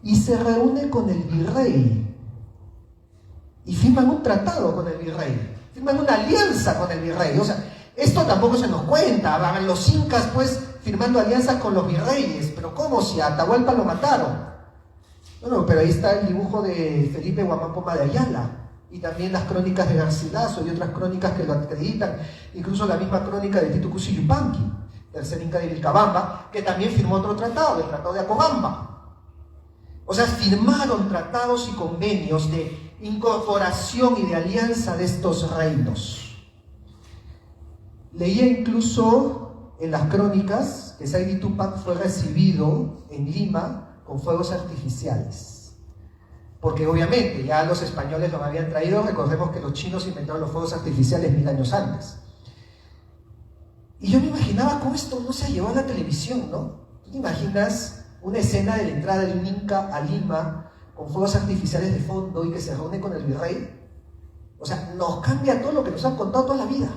C: y se reúne con el virrey y firman un tratado con el virrey, firman una alianza con el virrey. O sea, esto tampoco se nos cuenta, van los incas pues firmando alianzas con los virreyes, pero ¿cómo? Si a Atahualpa lo mataron. Bueno, pero ahí está el dibujo de Felipe Guamapoma de Ayala y también las crónicas de Garcilaso y otras crónicas que lo acreditan, incluso la misma crónica de Titu Cusi Yupanqui, tercer inca de Vilcabamba, que también firmó otro tratado, el Tratado de Acobamba. O sea, firmaron tratados y convenios de incorporación y de alianza de estos reinos. Leía incluso en las crónicas que Saidi Tupac fue recibido en Lima con fuegos artificiales. Porque obviamente ya los españoles los habían traído, recordemos que los chinos inventaron los fuegos artificiales 1000 años antes. Y yo me imaginaba cómo esto no se llevó a la televisión, ¿no? ¿Tú te imaginas una escena de la entrada de un inca a Lima con fuegos artificiales de fondo y que se reúne con el virrey? O sea, nos cambia todo lo que nos han contado toda la vida.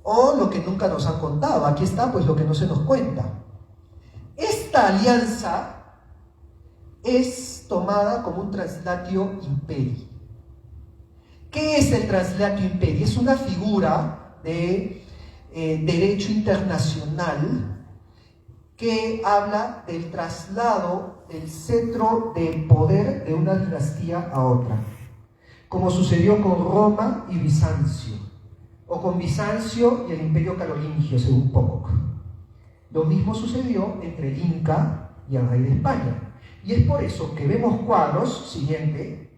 C: O lo que nunca nos han contado. Aquí está pues lo que no se nos cuenta. Esta alianza es tomada como un translatio imperi. ¿Qué es el translatio imperi? Es una figura de derecho internacional que habla del traslado del centro de poder de una dinastía a otra, como sucedió con Roma y Bizancio, o con Bizancio y el Imperio Carolingio, según Pocock. Lo mismo sucedió entre el Inca y el rey de España. Y es por eso que vemos cuadros, siguiente,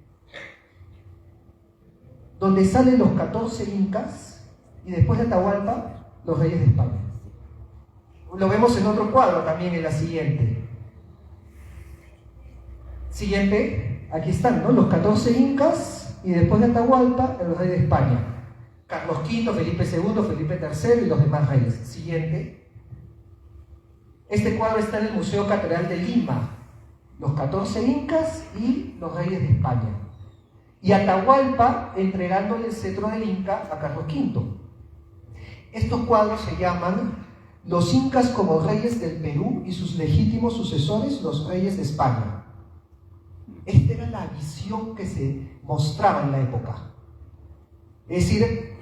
C: donde salen los 14 incas y después de Atahualpa, los reyes de España. Lo vemos en otro cuadro también, en la siguiente. Siguiente, aquí están, ¿no? Los 14 incas y después de Atahualpa, el rey de España. Carlos V, Felipe II, Felipe III y los demás reyes. Siguiente. Este cuadro está en el Museo Catedral de Lima. Los 14 incas y los reyes de España. Y Atahualpa entregándole el cetro del Inca a Carlos V. Estos cuadros se llaman Los incas como reyes del Perú y sus legítimos sucesores, los reyes de España. Esta era la visión que se mostraba en la época. Es decir,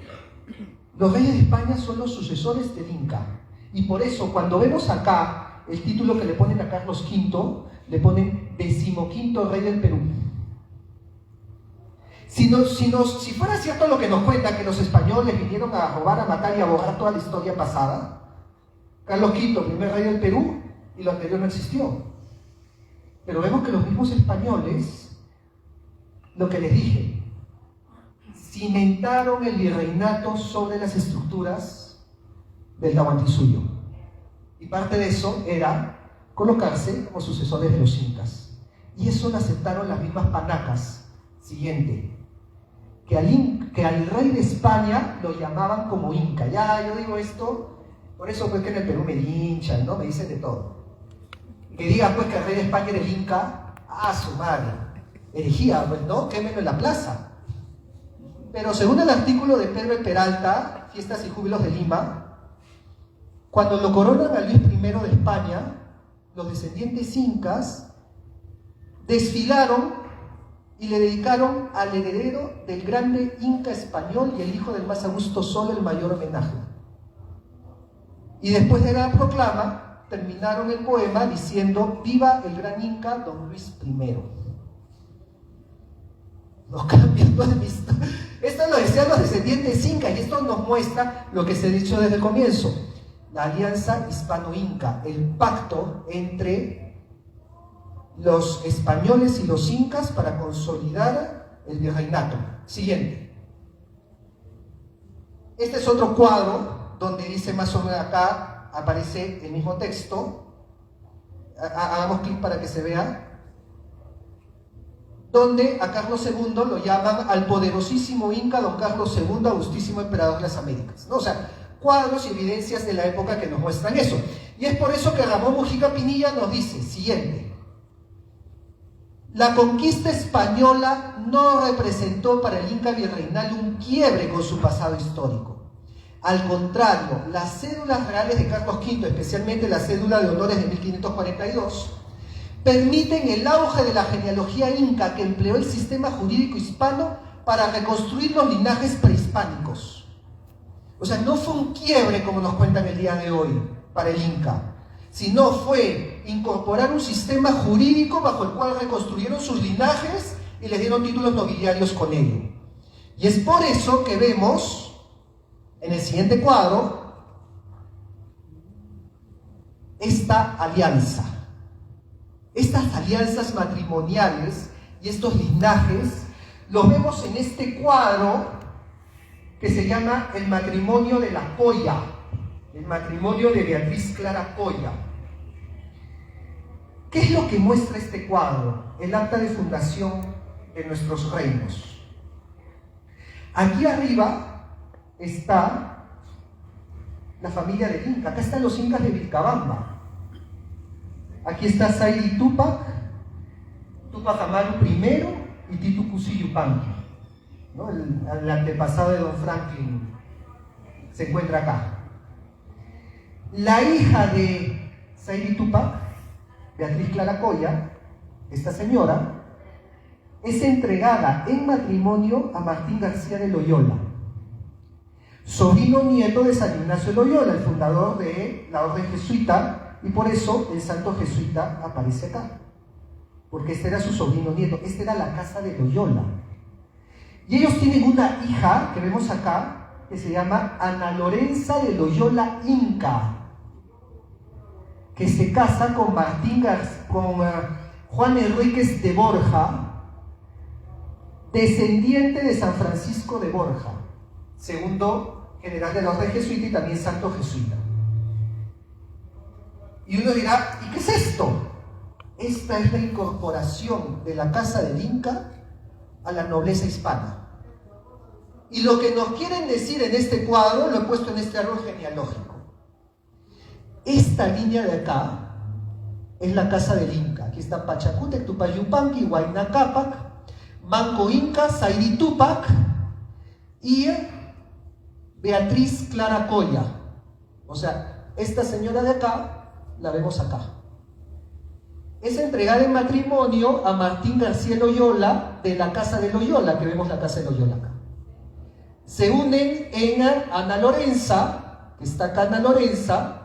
C: los reyes de España son los sucesores del Inca. Y por eso, cuando vemos acá el título que le ponen a Carlos V, le ponen 15º rey del Perú. Si fuera cierto lo que nos cuenta, que los españoles vinieron a robar, a matar y a borrar toda la historia pasada, Carlos V, primer rey del Perú, y lo anterior no existió. Pero vemos que los mismos españoles, lo que les dije, cimentaron el virreinato sobre las estructuras del Tahuantinsuyo. Y parte de eso era colocarse como sucesores de los incas. Y eso lo aceptaron las mismas panacas. Siguiente. Que al rey de España lo llamaban como inca. Ya, yo digo esto, por eso pues que en el Perú me linchan, ¿no? Me dicen de todo. Que digan pues que el rey de España era el inca, su madre. Herejía, pues, ¿no? Quémelo en la plaza. Pero según el artículo de Pedro de Peralta, Fiestas y Júbilos de Lima, cuando lo coronan a Luis I de España, los descendientes incas desfilaron y le dedicaron al heredero del grande inca español y el hijo del más Augusto Sol el mayor homenaje. Y después de la proclama, terminaron el poema diciendo: viva el gran inca don Luis I. No cambian, no han visto. Esto lo decían los descendientes incas y esto nos muestra lo que se ha dicho desde el comienzo: la alianza hispano-inca, el pacto entre los españoles y los incas para consolidar el virreinato. Siguiente. Este es otro cuadro donde dice más o menos, acá aparece el mismo texto. Hagamos clic para que se vea. Donde a Carlos II lo llaman al poderosísimo inca don Carlos II, augustísimo emperador de las Américas, ¿no? O sea, cuadros y evidencias de la época que nos muestran eso. Y es por eso que Ramón Mujica Pinilla nos dice, siguiente: la conquista española no representó para el Inca virreinal un quiebre con su pasado histórico. Al contrario, las cédulas reales de Carlos V, especialmente la cédula de honores de 1542, permiten el auge de la genealogía inca que empleó el sistema jurídico hispano para reconstruir los linajes prehispánicos. O sea, no fue un quiebre como nos cuentan el día de hoy para el Inca, sino fue incorporar un sistema jurídico bajo el cual reconstruyeron sus linajes y les dieron títulos nobiliarios con ello. Y es por eso que vemos en el siguiente cuadro esta alianza, estas alianzas matrimoniales y estos linajes los vemos en este cuadro que se llama El matrimonio de la Colla, el matrimonio de Beatriz Clara Colla. ¿Qué es lo que muestra este cuadro? El acta de fundación de nuestros reinos. Aquí arriba está la familia del Inca. Acá están los incas de Vilcabamba. Aquí está Saidi Tupac, Tupac Amaru I y Titu Cusi Yupanqui, ¿no? El antepasado de Don Franklin se encuentra acá. La hija de Saidi Tupac, Beatriz Clara Colla, esta señora, es entregada en matrimonio a Martín García de Loyola, sobrino nieto de San Ignacio de Loyola, el fundador de la orden jesuita, y por eso el santo jesuita aparece acá, porque este era su sobrino nieto, esta era la casa de Loyola. Y ellos tienen una hija que vemos acá, que se llama Ana Lorenza de Loyola Inca, que se casa con Juan Enríquez de Borja, descendiente de San Francisco de Borja, segundo general de la orden jesuita y también santo jesuita. Y uno dirá, ¿y qué es esto? esta es la incorporación de la casa del Inca a la nobleza hispana. Y lo que nos quieren decir en este cuadro lo he puesto en este árbol genealógico. Esta línea de acá es la casa del Inca. Aquí está Pachacútec, Tupayupanqui, Huayna Cápac, Manco Inca, Zairi Túpac y Beatriz Clara Coya. O sea, esta señora de acá la vemos acá. Es entregada en matrimonio a Martín García Loyola de la casa de Loyola, que vemos la casa de Loyola acá. Se unen en Ana Lorenza, que está acá Ana Lorenza,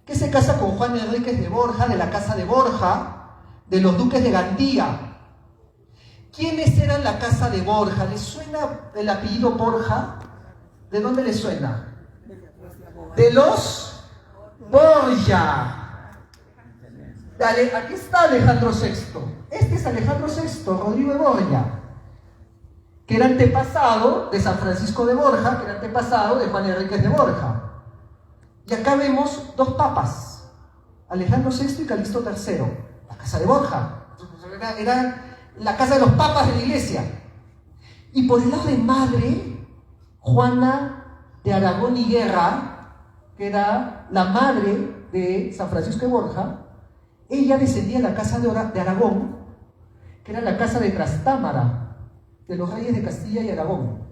C: que se casa con Juan Enríquez de Borja, de la casa de Borja, de los duques de Gandía. ¿Quiénes eran la casa de Borja? ¿Les suena el apellido Borja? ¿De dónde les suena? De los Borja. Dale, aquí está Alejandro VI. Este es Alejandro VI, Rodrigo de Borja, que era antepasado de San Francisco de Borja, que era antepasado de Juan Enríquez de Borja. Y acá vemos dos papas, Alejandro VI y Calixto III, la casa de Borja. Era la casa de los papas de la iglesia. Y por el lado de madre, Juana de Aragón y Guerra, que era la madre de San Francisco de Borja. Ella descendía de la casa de Aragón, que era la casa de Trastámara, de los reyes de Castilla y Aragón.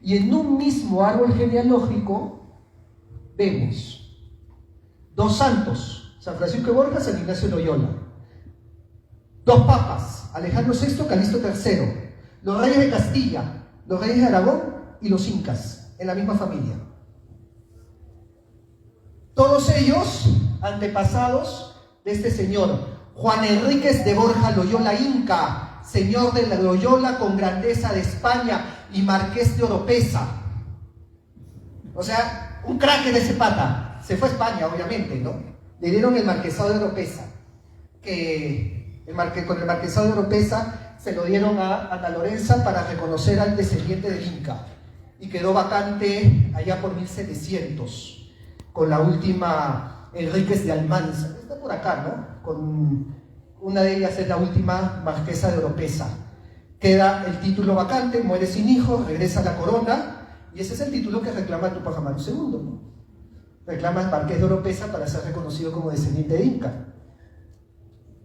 C: Y en un mismo árbol genealógico vemos dos santos, San Francisco de Borja, San Ignacio de Loyola, dos papas, Alejandro VI, Calixto III, los reyes de Castilla, los reyes de Aragón y los incas, en la misma familia. Todos ellos antepasados de este señor, Juan Enríquez de Borja Loyola Inca, señor de la Loyola con grandeza de España y marqués de Oropesa. O sea, un crack de ese pata. Se fue a España, obviamente, ¿no? Le dieron el marquesado de Oropesa, que con el marquesado de Oropesa se lo dieron a Ana Lorenza para reconocer al descendiente del Inca, y quedó vacante allá por 1700, con la última Enríquez de Almanza. Está por acá, ¿no? Con una de ellas es la última marquesa de Oropesa. Queda el título vacante, muere sin hijos, regresa a la corona, y ese es el título que reclama Tupac Amaru II, ¿no? Reclama el marqués de Oropesa para ser reconocido como descendiente de Inca.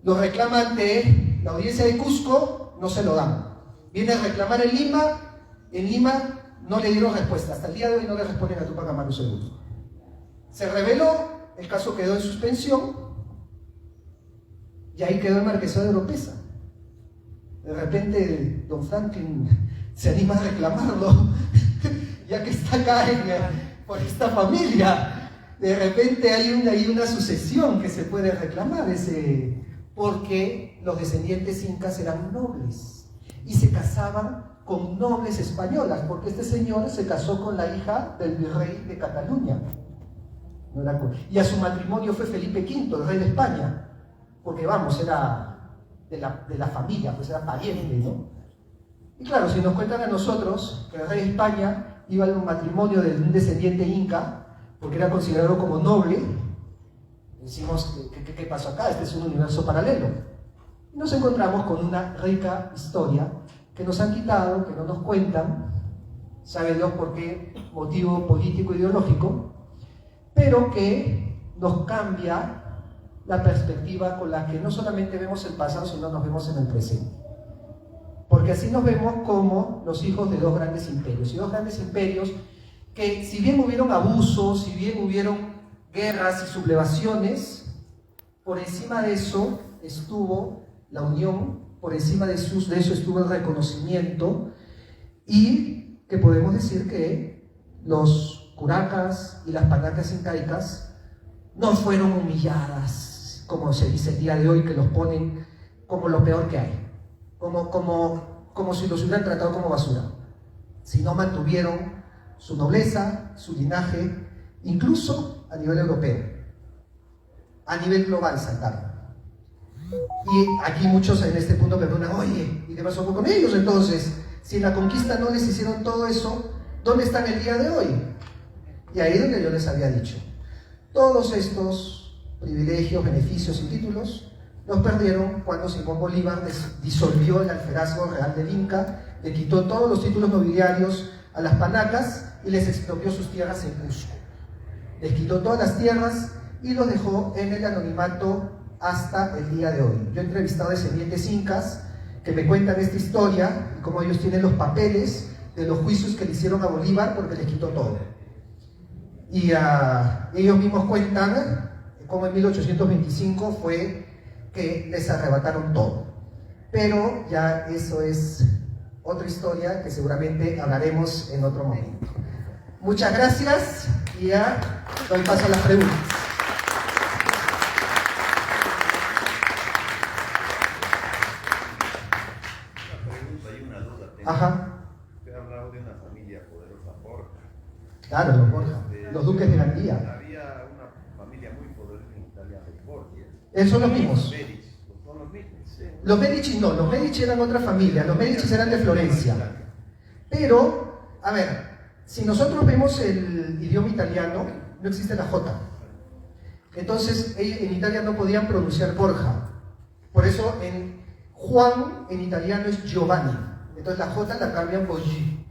C: Lo reclama ante la audiencia de Cusco, no se lo dan. Viene a reclamar en Lima no le dieron respuesta. Hasta el día de hoy no le responden a Tupac Amaru II. Se reveló, el caso quedó en suspensión, y ahí quedó el marquesado de Oropesa. De repente don Franklin se anima a reclamarlo, ya que está acá por esta familia. De repente hay una sucesión que se puede reclamar, porque los descendientes incas eran nobles y se casaban con nobles españolas, porque este señor se casó con la hija del virrey de Cataluña. Y a su matrimonio fue Felipe V, el rey de España, porque vamos, era de la familia, pues era pariente, ¿no? Y claro, si nos cuentan a nosotros que el rey de España iba a un matrimonio de un descendiente inca, porque era considerado como noble, decimos, ¿qué pasó acá? Este es un universo paralelo. Y nos encontramos con una rica historia que nos han quitado, que no nos cuentan, sabe Dios por qué motivo político, ideológico, pero que nos cambia la perspectiva con la que no solamente vemos el pasado, sino nos vemos en el presente. Porque así nos vemos como los hijos de dos grandes imperios, y dos grandes imperios que, si bien hubieron abusos, si bien hubieron guerras y sublevaciones, por encima de eso estuvo la unión, por encima de eso estuvo el reconocimiento, y que podemos decir que los curacas y las panacas incaicas no fueron humilladas, como se dice el día de hoy, que los ponen como lo peor que hay, como si los hubieran tratado como basura, sino mantuvieron su nobleza, su linaje, incluso a nivel europeo, a nivel global saltaron. Y aquí muchos en este punto me preguntan, oye, ¿y qué pasó con ellos entonces? Si en la conquista no les hicieron todo eso, ¿dónde están el día de hoy? Y ahí es donde yo les había dicho, todos estos privilegios, beneficios y títulos los perdieron cuando Simón Bolívar disolvió el alferazgo real del Inca, le quitó todos los títulos nobiliarios a las panacas y les expropió sus tierras en Cusco. Les quitó todas las tierras y los dejó en el anonimato hasta el día de hoy. Yo he entrevistado descendientes incas que me cuentan esta historia y cómo ellos tienen los papeles de los juicios que le hicieron a Bolívar porque les quitó todo. Y ellos mismos cuentan cómo en 1825 fue que les arrebataron todo. Pero ya eso es otra historia que seguramente hablaremos en otro momento. Muchas gracias y ya doy paso a las preguntas.
D: Una pregunta y una duda.
C: Ajá.
D: Usted ha hablado de una familia poderosa, Borja.
C: Claro, los Borja, los duques de Gandía.
D: Había una familia muy poderosa en Italia, los Borgia.
C: Son los mismos.
D: Los Medici, son los mismos. Sí.
C: Los Medici no, los Medici eran otra familia, los Medici eran de Florencia. Pero, a ver, si nosotros vemos el idioma italiano, no existe la J. Entonces, en Italia no podían pronunciar Borja. Por eso, en Juan, en italiano es Giovanni. Entonces, la J la cambian por G.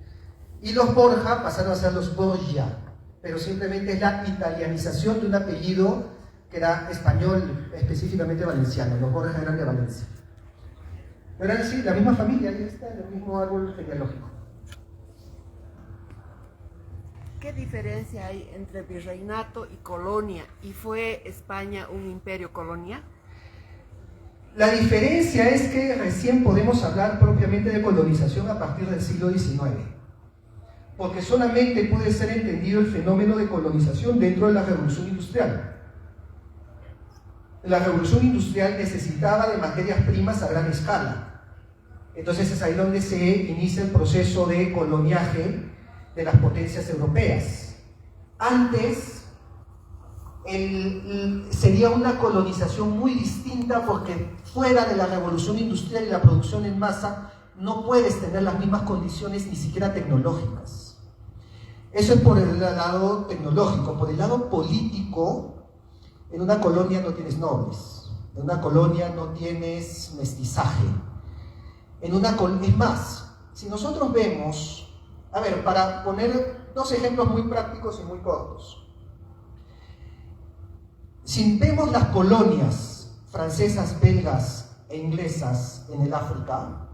C: Y los Borja pasaron a ser los Borgia. Pero simplemente es la italianización de un apellido que era español, específicamente valenciano. Los Borja eran de Valencia. Pero eran sí, la misma familia, ahí está, el mismo árbol genealógico.
B: ¿Qué diferencia hay entre virreinato y colonia? ¿Y fue España un imperio colonial?
C: La diferencia es que recién podemos hablar propiamente de colonización a partir del siglo XIX, porque solamente puede ser entendido el fenómeno de colonización dentro de la Revolución Industrial. La Revolución Industrial necesitaba de materias primas a gran escala. Entonces es ahí donde se inicia el proceso de coloniaje de las potencias europeas. Antes sería una colonización muy distinta porque fuera de la revolución industrial y la producción en masa no puedes tener las mismas condiciones ni siquiera tecnológicas. Eso es por el lado tecnológico. Por el lado político, en una colonia no tienes nobles, en una colonia no tienes mestizaje. Es más, si nosotros vemos, a ver, para poner dos ejemplos muy prácticos y muy cortos. Si vemos las colonias francesas, belgas e inglesas en el África,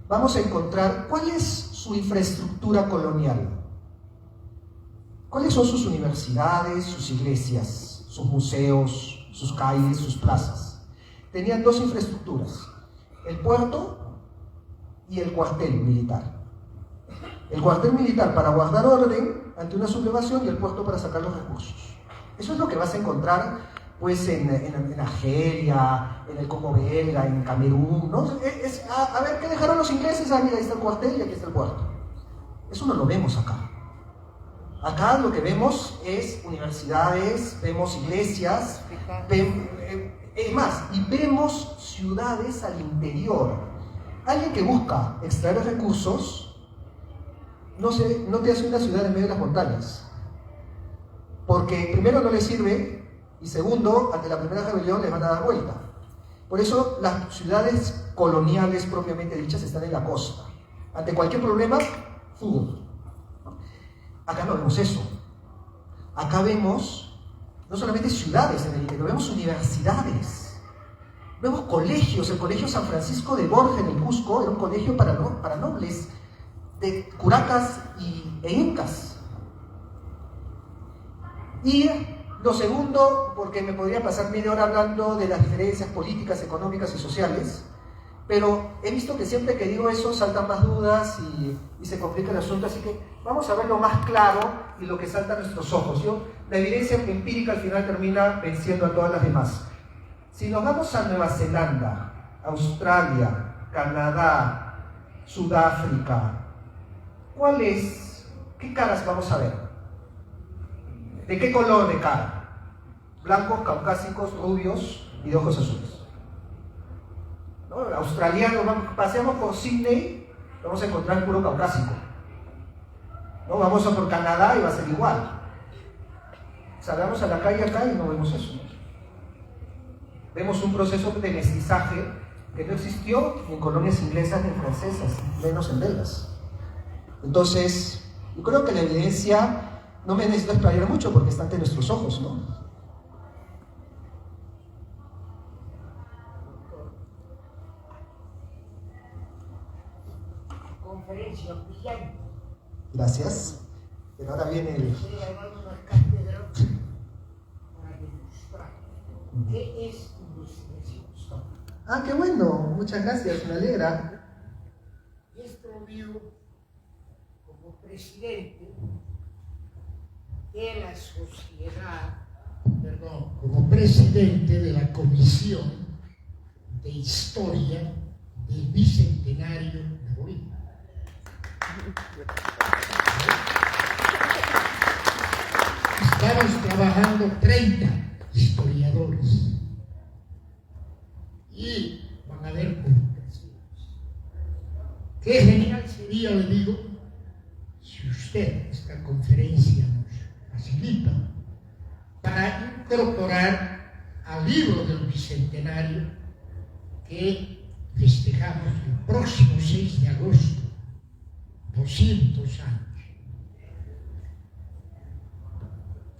C: vamos a encontrar cuál es su infraestructura colonial. ¿Cuáles son sus universidades, sus iglesias, sus museos, sus calles, sus plazas? Tenían dos infraestructuras, el puerto y el cuartel militar. El cuartel militar para guardar orden ante una sublevación y el puerto para sacar los recursos. Eso es lo que vas a encontrar pues, en Argelia, en el Congo belga, en Camerún, ¿no? A ver, ¿qué dejaron los ingleses? Mira, ahí está el cuartel y aquí está el puerto. Eso no lo vemos acá. Acá lo que vemos es universidades, vemos iglesias, es más, y vemos ciudades al interior. Alguien que busca extraer recursos no te hace una ciudad en medio de las montañas, porque primero no le sirve y segundo, ante la primera rebelión les van a dar vuelta. Por eso las ciudades coloniales propiamente dichas están en la costa. Ante cualquier problema, fuga. Acá no vemos eso. Acá vemos no solamente ciudades en el interior, vemos universidades, vemos colegios. El colegio San Francisco de Borja en el Cusco era un colegio para nobles de curacas e incas. Y lo segundo, porque me podría pasar media hora hablando de las diferencias políticas, económicas y sociales, pero he visto que siempre que digo eso saltan más dudas y se complica el asunto, así que vamos a verlo más claro y lo que salta a nuestros ojos. La evidencia empírica al final termina venciendo a todas las demás. Si nos vamos a Nueva Zelanda, Australia, Canadá, Sudáfrica, ¿qué caras vamos a ver? ¿De qué color de cara? Blancos, caucásicos, rubios y de ojos azules. ¿No? Australianos, paseamos por Sydney, vamos a encontrar puro caucásico. ¿No? Vamos a por Canadá y va a ser igual. Salgamos a la calle acá y no vemos eso. ¿No? Vemos un proceso de mestizaje que no existió ni en colonias inglesas ni francesas, menos en belgas. Entonces, yo creo que la evidencia no me necesito explayar mucho porque está ante nuestros ojos, ¿no?
E: Conferencia brillante.
C: Gracias. Pero ahora viene el...
E: Estoy dando una cátedra para demostrar qué es investigación histórica.
C: Ah, qué bueno. Muchas gracias, me alegra.
E: Y es promovido como presidente de la sociedad, perdón, como presidente de la Comisión de Historia del Bicentenario de Bolivia. Estamos trabajando 30 historiadores y van a haber publicaciones. Qué genial sería, le digo, si usted esta conferencia nos facilita para incorporar al libro del Bicentenario que festejamos el próximo 6 de agosto, 200 años.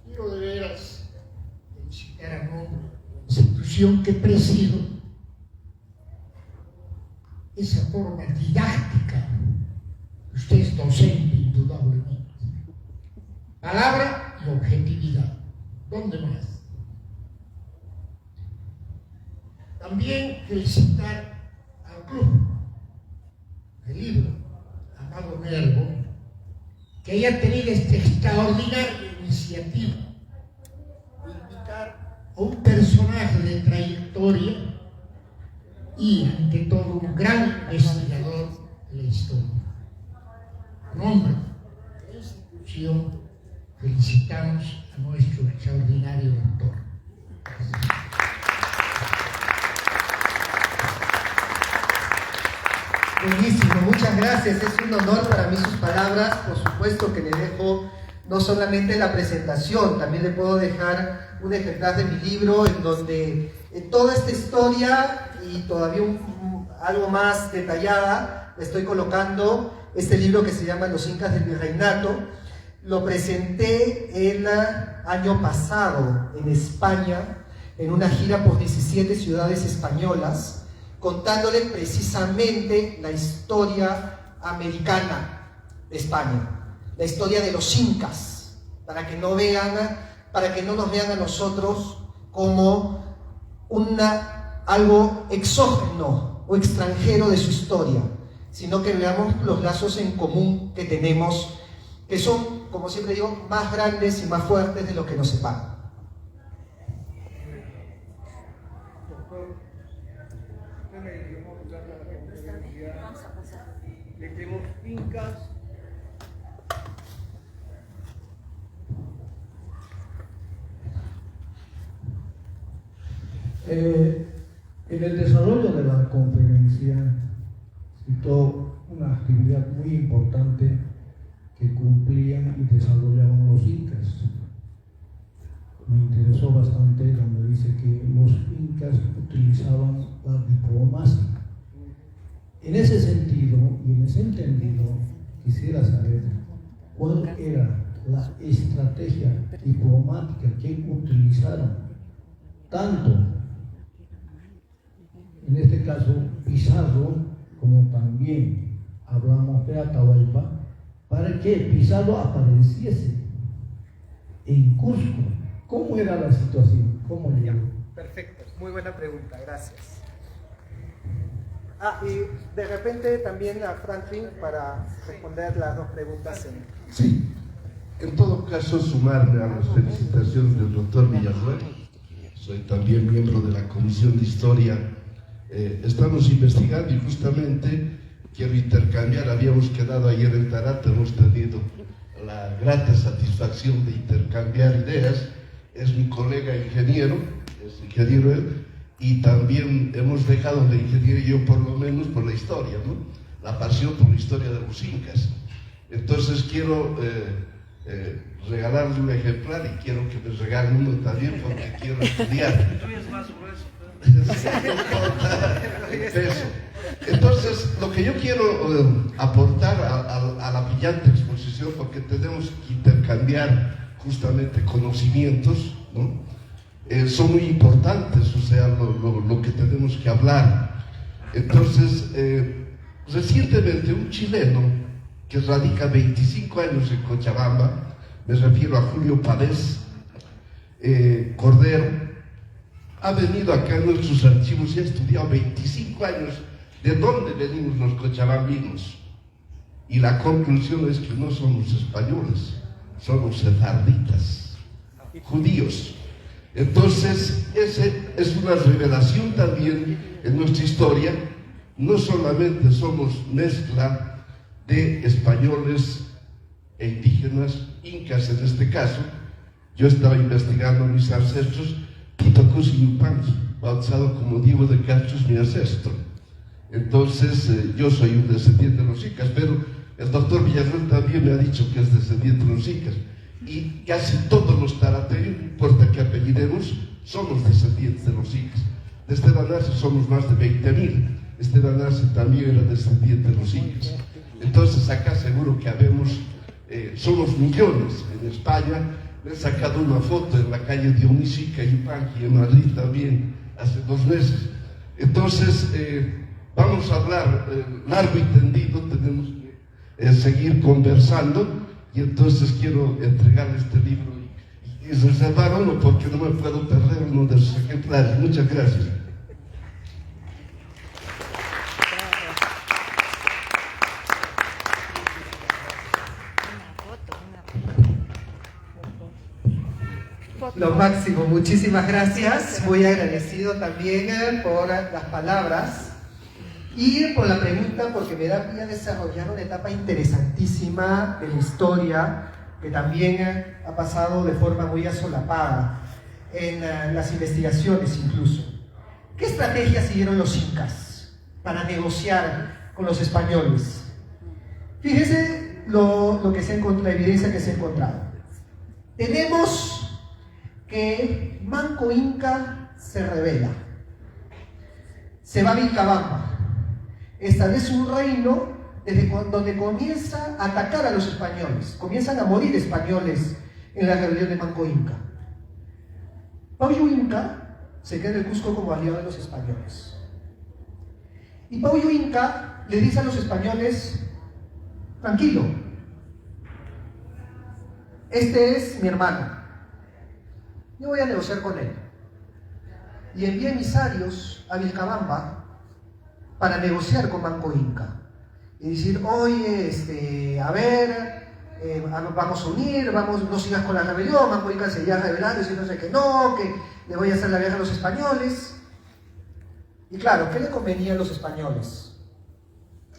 E: Quiero de veras felicitar a nombre de la institución que presido esa forma didáctica. Usted es docente, indudablemente. Palabra y objetividad. ¿Dónde más? También felicitar al club del libro, Amado Nervo, que haya tenido esta extraordinaria iniciativa de invitar a un personaje de trayectoria y, ante todo, un gran investigador de la historia. En nombre de la institución, felicitamos a nuestro extraordinario doctor.
C: Buenísimo, muchas gracias. Es un honor para mí sus palabras. Por supuesto que le dejo no solamente la presentación, también le puedo dejar un ejemplar de mi libro en donde toda esta historia y todavía algo más detallada le estoy colocando. Este libro que se llama Los Incas del Virreinato lo presenté el año pasado en España en una gira por 17 ciudades españolas, contándole precisamente la historia americana de España, la historia de los incas, para que no nos vean a nosotros como algo exógeno o extranjero de su historia, sino que veamos los lazos en común que tenemos, que son, como siempre digo, más grandes y más fuertes de lo que nos separan.
F: De los incas
G: en el desarrollo de la conferencia citó una actividad muy importante que cumplían y desarrollaban los incas. Me interesó bastante cuando dice que los incas utilizaban la diplomacia. En ese sentido y en ese entendido, quisiera saber cuál era la estrategia diplomática que utilizaron, tanto en este caso Pizarro, como también hablamos de Atahualpa, para que Pizarro apareciese en Cusco. ¿Cómo era la situación? ¿Cómo llegó?
C: Perfecto, muy buena pregunta, gracias. Y de repente también a Franklin para responder las dos preguntas.
D: Sí, en todo caso sumarme a las felicitaciones del doctor Villarroel. Soy también miembro de la Comisión de Historia. Estamos investigando y justamente quiero intercambiar, habíamos quedado ayer en Tarata, hemos tenido la grata satisfacción de intercambiar ideas. Es mi colega ingeniero, es ingeniero él, y también hemos dejado de ingeniero yo por lo menos por la historia, ¿no? La pasión por la historia de los incas. Entonces quiero regalarle un ejemplar y quiero que me regalen uno también porque quiero estudiar. no importa el peso. Entonces, lo que yo quiero aportar a la brillante exposición, porque tenemos que intercambiar justamente conocimientos, ¿no? Son muy importantes, o sea, lo que tenemos que hablar. Entonces, recientemente un chileno que radica 25 años en Cochabamba, me refiero a Julio Pavés Cordero, ha venido acá en nuestros archivos y ha estudiado 25 años de dónde venimos los cochabambinos. Y la conclusión es que no somos españoles, somos sefarditas, judíos. Entonces, esa es una revelación también en nuestra historia. No solamente somos mezcla de españoles e indígenas, incas en este caso. Yo estaba investigando a mis ancestros, Pitocus y Yupanqui, bautizado como Diego de Castro es mi ancestro. Entonces, yo soy un descendiente de los incas, pero el doctor Villarreal también me ha dicho que es descendiente de los incas. Y casi todos los tarateños, no importa qué apellidemos, somos descendientes de los incas. De Esteban Arce somos más de 20.000. Esteban Arce también era descendiente de los incas. Entonces, acá seguro que somos millones. En España me he sacado una foto en la calle Dionisio Yupanqui, en Madrid también, hace 2 meses. Entonces, vamos a hablar largo y tendido, tenemos que seguir conversando, y entonces quiero entregarle este libro y reservar uno porque no me puedo perder uno de sus ejemplares. Muchas gracias.
A: Lo máximo, muchísimas gracias. Muy agradecido también por las palabras y por la pregunta, porque me da pie a desarrollar una etapa interesantísima de la historia que también ha pasado de forma muy asolapada en las investigaciones incluso. ¿Qué estrategias siguieron los incas para negociar con los españoles? Fíjese lo que se ha encontrado, la evidencia que se ha encontrado. Tenemos que Manco Inca se rebela, se va a Vilcabamba, establece un reino desde donde comienza a atacar a los españoles, comienzan a morir españoles en la rebelión de Manco Inca. Paullo Inca se queda en el Cusco como aliado de los españoles. Y Paullo Inca le dice a los españoles: tranquilo, este es mi hermano, yo voy a negociar con él. Y envía emisarios a Vilcabamba para negociar con Manco Inca y decir: oye, a ver, vamos a unir, no sigas con la rebelión. Manco Inca seguía rebelando, diciéndose que no, que le voy a hacer la guerra a los españoles. Y claro, ¿qué le convenía a los españoles?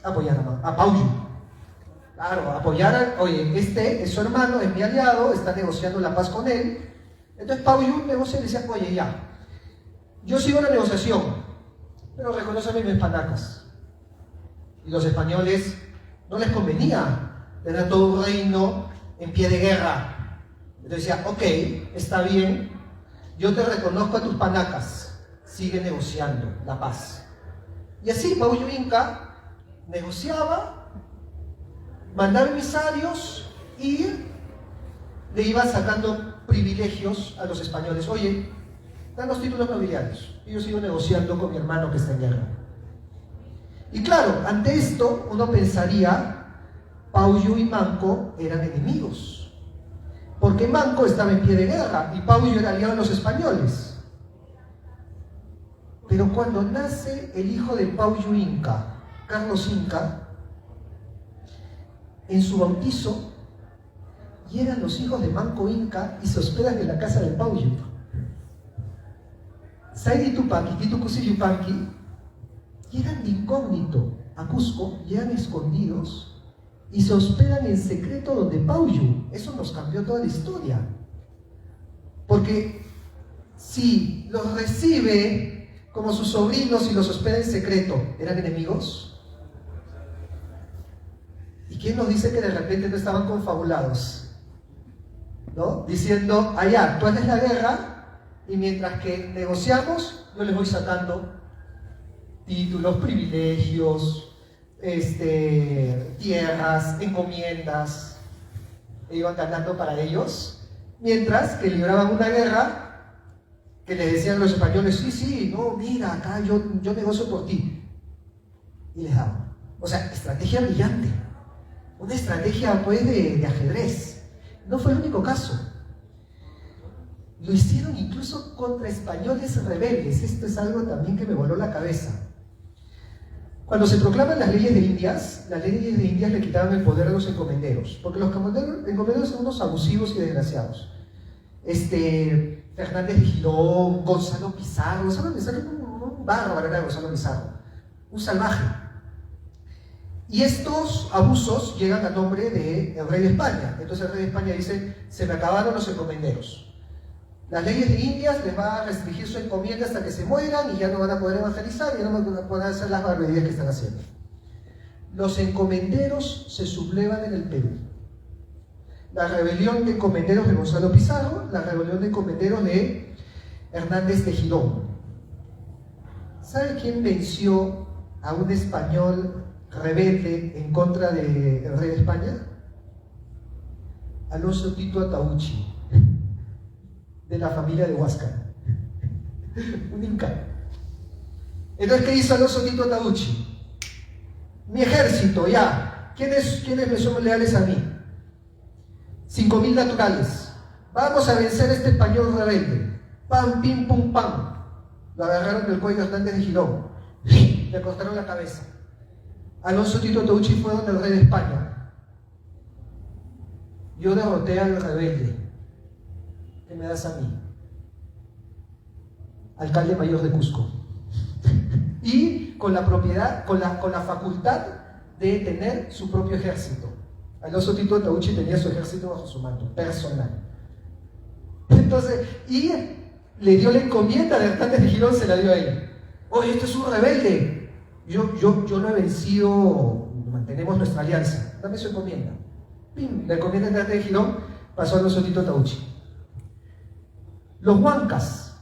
A: Apoyar a Paullo. Claro, apoyar oye, este es su hermano, es mi aliado, está negociando la paz con él. Entonces Paullo negocia y decía: oye, ya, yo sigo la negociación, pero reconóceme mis panacas. Y los españoles no les convenía tener todo un reino en pie de guerra. Entonces decía: ok, está bien, yo te reconozco a tus panacas, sigue negociando la paz. Y así Paullo Inca negociaba, mandaba emisarios y le iba sacando privilegios a los españoles. Oye, dan los títulos nobiliarios y yo sigo negociando con mi hermano que está en guerra. Y claro, ante esto uno pensaría: Paullo y Manco eran enemigos, porque Manco estaba en pie de guerra y Paullo era aliado de los españoles. Pero cuando nace el hijo de Paullo Inca, Carlos Inca, en su bautizo llegan los hijos de Manco Inca y se hospedan en la casa de Paullo. Saidi Tupac y Tucusi Yupanqui llegan de incógnito a Cusco, llegan escondidos y se hospedan en secreto donde Paullo. Eso nos cambió toda la historia. Porque si los recibe como sus sobrinos y los hospeda en secreto, ¿eran enemigos? ¿Y quién nos dice que de repente no estaban confabulados? ¿No? Diciendo: allá, tú haces la guerra,
C: Y mientras que negociamos, yo les voy sacando títulos, privilegios, tierras, encomiendas, e iban ganando para ellos, mientras que libraban una guerra que les decían los españoles, sí, no, mira, acá yo negocio por ti, y les daban. O sea, estrategia brillante, una estrategia pues de ajedrez. No fue el único caso. Lo hicieron incluso contra españoles rebeldes. Esto es algo también que me voló la cabeza. Cuando se proclaman las leyes de Indias le quitaban el poder a los encomenderos, porque los encomenderos son unos abusivos y desgraciados. Fernández de Girón, Gonzalo Pizarro, un bárbaro era Gonzalo Pizarro, un salvaje. Y estos abusos llegan a nombre del rey de España. Entonces el rey de España dice, se me acabaron los encomenderos. Las leyes de Indias les van a restringir su encomienda hasta que se mueran y ya no van a poder evangelizar y ya no van a poder hacer las barbaridades que están haciendo. Los encomenderos se sublevan en el Perú. La rebelión de encomenderos de Gonzalo Pizarro, la rebelión de encomenderos de Hernández de Girón. ¿Sabe quién venció a un español rebelde en contra del rey de España? Alonso Tito Atauchi, de la familia de Huáscar, un inca. Entonces, ¿qué hizo Alonso Tito Atauchi? Mi ejército, ya. ¿Quiénes me son leales a mí? 5.000 naturales. Vamos a vencer a este español rebelde. Pam, pim, pum, pam. Lo agarraron del cuello Hernández de Girón. Le cortaron la cabeza. Alonso Tito Atauchi fue donde el rey de España. Yo derroté al rebelde. ¿Qué me das a mí? Alcalde mayor de Cusco. Y con la propiedad, con la facultad de tener su propio ejército. Alonso Tito Atauchi tenía su ejército bajo su mando, personal. Entonces, y le dio la encomienda de Hernández de Girón, se la dio a él. Oye, este es un rebelde. Yo lo he vencido, mantenemos nuestra alianza. Dame su encomienda. ¡Pim! La encomienda de Hernández de Girón pasó a Alonso Tito Atauchi. Los huancas,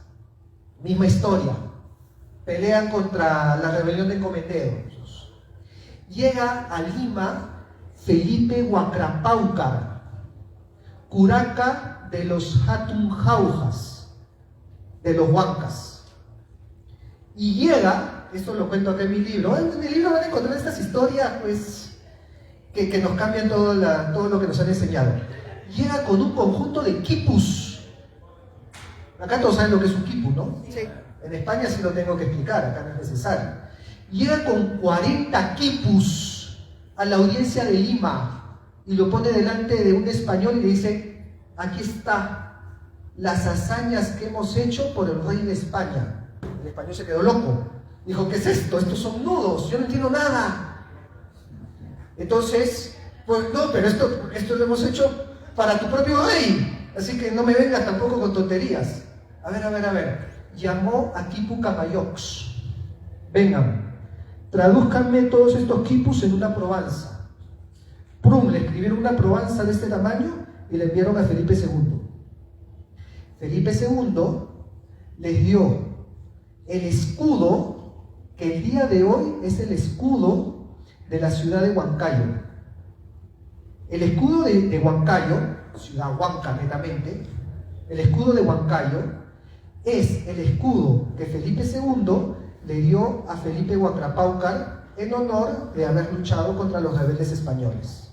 C: misma historia, pelean contra la rebelión de encomenderos. Llega a Lima Felipe Huacrapáucar, curaca de los Hatunjaujas, de los huancas. Y llega, esto lo cuento acá en mi libro, en mi libro van a encontrar estas historias pues, que nos cambian todo lo que nos han enseñado. Llega con un conjunto de quipus. Acá todos saben lo que es un quipu, ¿no?
B: Sí.
C: En España sí lo tengo que explicar, acá no es necesario. Llega con 40 quipus a la audiencia de Lima y lo pone delante de un español y le dice, aquí está las hazañas que hemos hecho por el rey de España. El español se quedó loco. Dijo, ¿qué es esto? Estos son nudos, yo no entiendo nada. Entonces, pues no, pero esto lo hemos hecho para tu propio rey. Así que no me vengas tampoco con tonterías. A ver. Llamó a Quipu Camayox. Vengan, tradúzcanme todos estos quipus en una probanza. Prum, le escribieron una probanza de este tamaño y le enviaron a Felipe II. Felipe II les dio el escudo que el día de hoy es el escudo de la ciudad de Huancayo. El escudo de Huancayo, ciudad Huanca netamente, el escudo de Huancayo es el escudo que Felipe II le dio a Felipe Huacrapáucar en honor de haber luchado contra los rebeldes españoles.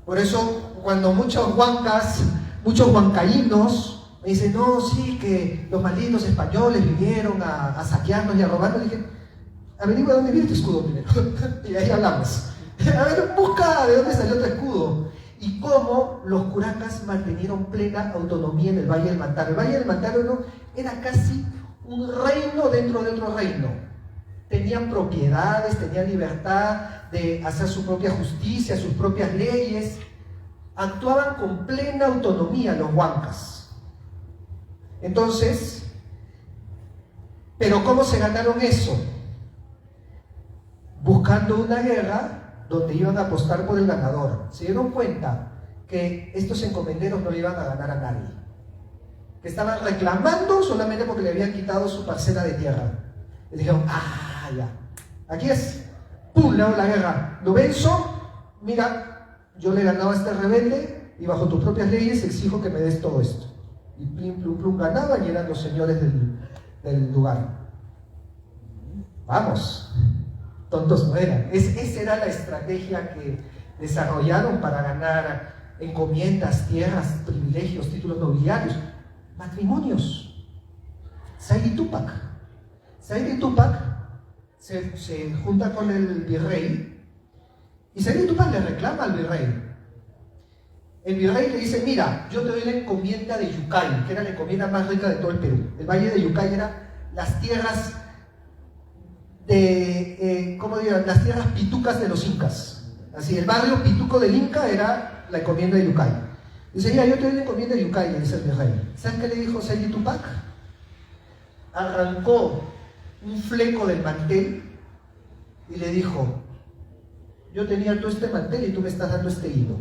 C: Por eso, cuando muchos huancas, muchos huancaínos me dicen, no, sí, que los malditos españoles vinieron a saquearnos y a robarnos, dije, averigua dónde viene tu escudo primero. Y ahí hablamos. A ver, busca de dónde salió tu escudo. Y cómo los curacas mantenieron plena autonomía en el Valle del Mantaro. El Valle del Mantaro era casi un reino dentro de otro reino. Tenían propiedades, tenían libertad de hacer su propia justicia, sus propias leyes. Actuaban con plena autonomía los huancas. Entonces, ¿pero cómo se ganaron eso? Buscando una guerra donde iban a apostar por el ganador. Se dieron cuenta que estos encomenderos no le iban a ganar a nadie, que estaban reclamando solamente porque le habían quitado su parcela de tierra. Y dijeron, ah, ya, aquí es, ¡pum!, le hago la guerra, lo venzo, mira, yo le ganaba a este rebelde y bajo tus propias leyes exijo que me des todo esto. Y plim, plum, plum, ganaban y eran los señores del lugar. Vamos, tontos no eran. Esa era la estrategia que desarrollaron para ganar encomiendas, tierras, privilegios, títulos nobiliarios, matrimonios. Said y Túpac. Said y Túpac se junta con el virrey y Said y Túpac le reclama al virrey. El virrey le dice, mira, yo te doy la encomienda de Yucay, que era la encomienda más rica de todo el Perú. El valle de Yucay era las tierras de, ¿cómo digo? Las tierras pitucas de los incas. Así, el barrio pituco del Inca era la encomienda de Yucay. Dice, ya, yo te doy la encomienda de Yucay, le dice el virrey. ¿Saben qué le dijo Said y Túpac? Arrancó un fleco del mantel y le dijo, yo tenía todo este mantel y tú me estás dando este hilo.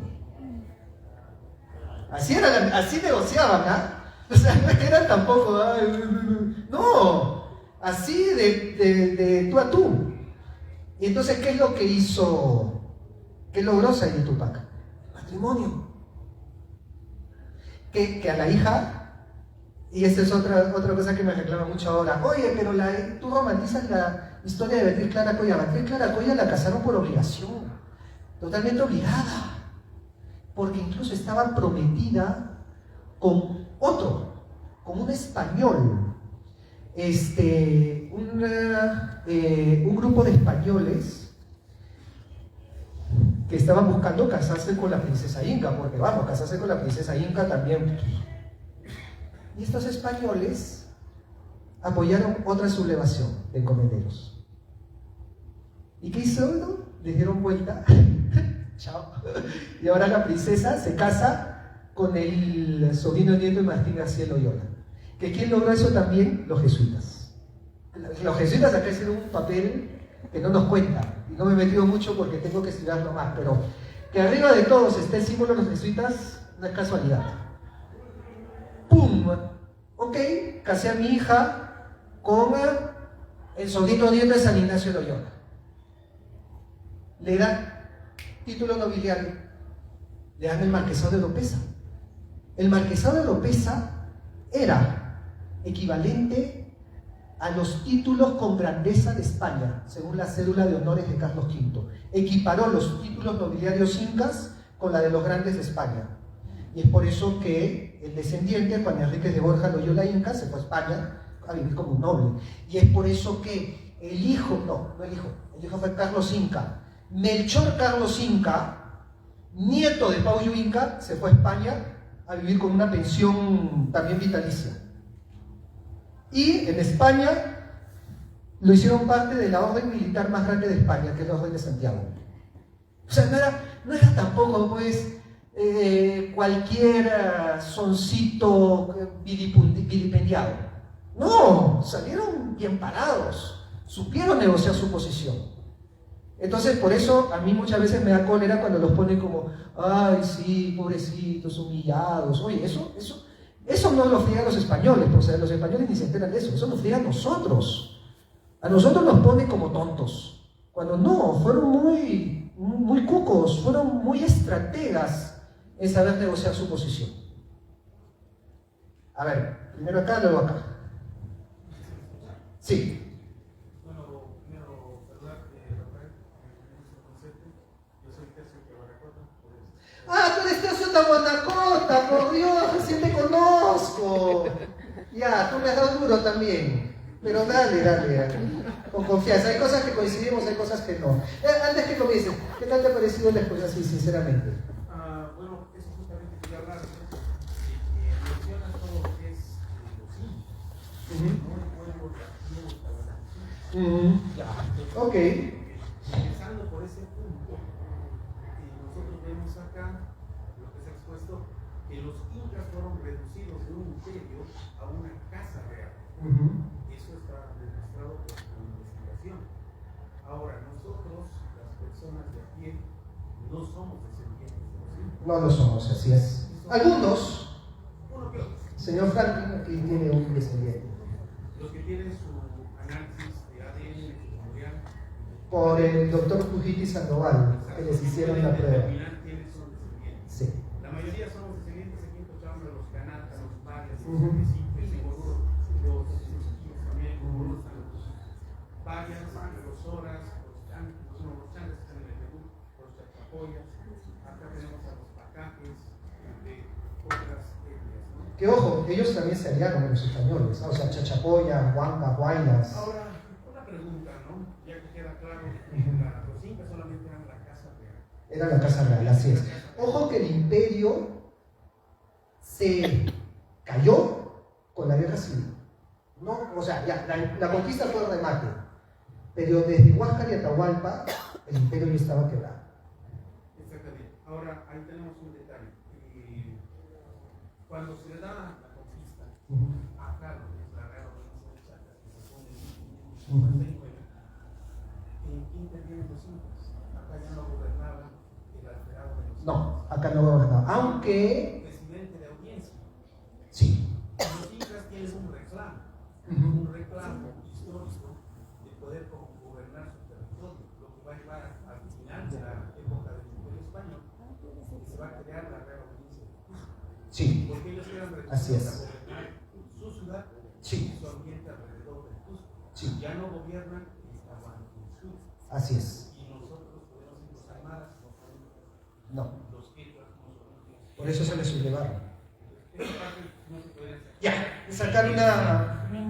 C: Así negociaban, ¿ah? O sea, no eran tampoco, no, así de tú a tú. Y entonces, ¿qué es lo que hizo? ¿Qué logró Said y Túpac? Matrimonio. Que a la hija, y esta es otra cosa que me reclama mucho ahora, oye, pero tú romantizas la historia de Beatriz Clara Coya. Beatriz Clara Coya la casaron por obligación, totalmente obligada, porque incluso estaba prometida con otro, con un español, un grupo de españoles que estaban buscando casarse con la princesa Inca, porque vamos, casarse con la princesa Inca también. Y estos españoles apoyaron otra sublevación de encomenderos. ¿Y qué hizo uno? Les dieron vuelta. Chao. Y ahora la princesa se casa con el sobrino nieto de Martín García Loyola. ¿Que quién logró eso también? Los jesuitas. Los jesuitas acá hicieron un papel que no nos cuenta, y no me he metido mucho porque tengo que estudiarlo más, pero que arriba de todos esté el símbolo de los jesuitas no es casualidad. ¡Pum! Ok, casé a mi hija con el sobrino nieto de San Ignacio de Loyola. Le dan título nobiliario, le dan el marquesado de Oropesa. El marquesado de Oropesa era equivalente a los títulos con grandeza de España, según la cédula de honores de Carlos V. Equiparó los títulos nobiliarios incas con la de los grandes de España. Y es por eso que el descendiente, Juan Enrique de Borja Loyola Inca, se fue a España a vivir como un noble. Y es por eso que el hijo fue Carlos Inca. Melchor Carlos Inca, nieto de Pauyo Inca, se fue a España a vivir con una pensión también vitalicia. Y en España lo hicieron parte de la orden militar más grande de España, que es la Orden de Santiago. O sea, no era tampoco, pues, cualquier soncito vilipendiado. No, salieron bien parados, supieron negociar su posición. Entonces, por eso a mí muchas veces me da cólera cuando los ponen como, ay, sí, pobrecitos, humillados. Oye, eso no lo friegan los españoles, porque los españoles ni se enteran de eso nos friegan nosotros. A nosotros nos ponen como tontos, cuando no, fueron muy cucos, fueron muy estrategas en saber negociar su posición. A ver, primero acá, luego acá. Sí.
H: Bueno, primero, Rafael, concepto. Yo soy tercio de Guanajuato, por eso.
C: Ah, tú eres tercio de Guanacota, por Dios, recién te conozco. Ya, tú me has dado duro también. Pero dale, con confianza. Hay cosas que coincidimos, hay cosas que no. Antes que comiences, ¿qué tal te ha parecido la exposición así, sinceramente?
H: Bueno, eso justamente quería hablar, ¿no? Mencionas todo lo que es los indios, ¿no? El pueblo nativo,
C: Ya, ok.
H: Empezando por ese punto, nosotros vemos acá lo que se ha expuesto, que los incas fueron reducidos de un imperio a una casa real. Eso está demostrado por la investigación. Ahora, nosotros, las personas de a pie, no somos descendientes de los incas.
C: No lo somos, así es. Algunos.
H: Uno que otro.
C: Señor Franklin aquí tiene un descendiente.
H: Los que tienen su análisis de ADN memorial,
C: Por el doctor Pujiti Sandoval, que les hicieron la prueba.
H: determinar quiénes son descendientes.
C: Sí.
H: La mayoría somos descendientes aquí en Cochabamba, los Canatas, los Parias, los
C: Ujú.
H: Principios, los también, los Parias, los Soras, los Changas que están en el Perú, los Chachapoyas, acá tenemos a los Pacajes, de otras etnias, ¿no?
C: Que ojo, ellos también se aliaron con los españoles, ¿no? O sea, Chachapoya, Huanca, Huaylas.
H: Ahora, una pregunta, ¿no? Ya que queda claro que los incas solamente eran la casa real.
C: Era la Casa Real, así es. Ojo que el imperio se cayó con la guerra civil. No, o sea, ya, la conquista fue el remate, pero desde Huáscar y Atahualpa el imperio ya estaba quebrado.
H: Exactamente. Ahora, ahí tenemos un detalle. Cuando se le da la conquista a Carlos, que es la Real Audiencia de Chacas, que se pone en 59, ¿en qué intervienen los incas? Acá ya no gobernaban el alterado de los incas.
C: No, acá no gobernaba. Aunque,
H: Presidente de audiencia.
C: sí.
H: Los incas tienen un reclamo histórico de poder gobernar su territorio, lo que va a llevar al final de la época del Imperio Español, que se va a crear la Real Audiencia de Cusco.
C: Sí,
H: Porque ellos eran
C: así
H: reducidos
C: es.
H: a gobernar su ciudad
C: Sí.
H: y su ambiente alrededor de Cusco.
C: Sí.
H: Ya no gobiernan en Tahuantinsuyo.
C: Así es.
H: Y nosotros podemos ir los Aymaras,
C: No,
H: los Quechuas, los Oruques.
C: por eso se les sublevaron.
H: Esa parte no se puede hacer.
C: Ya, sacar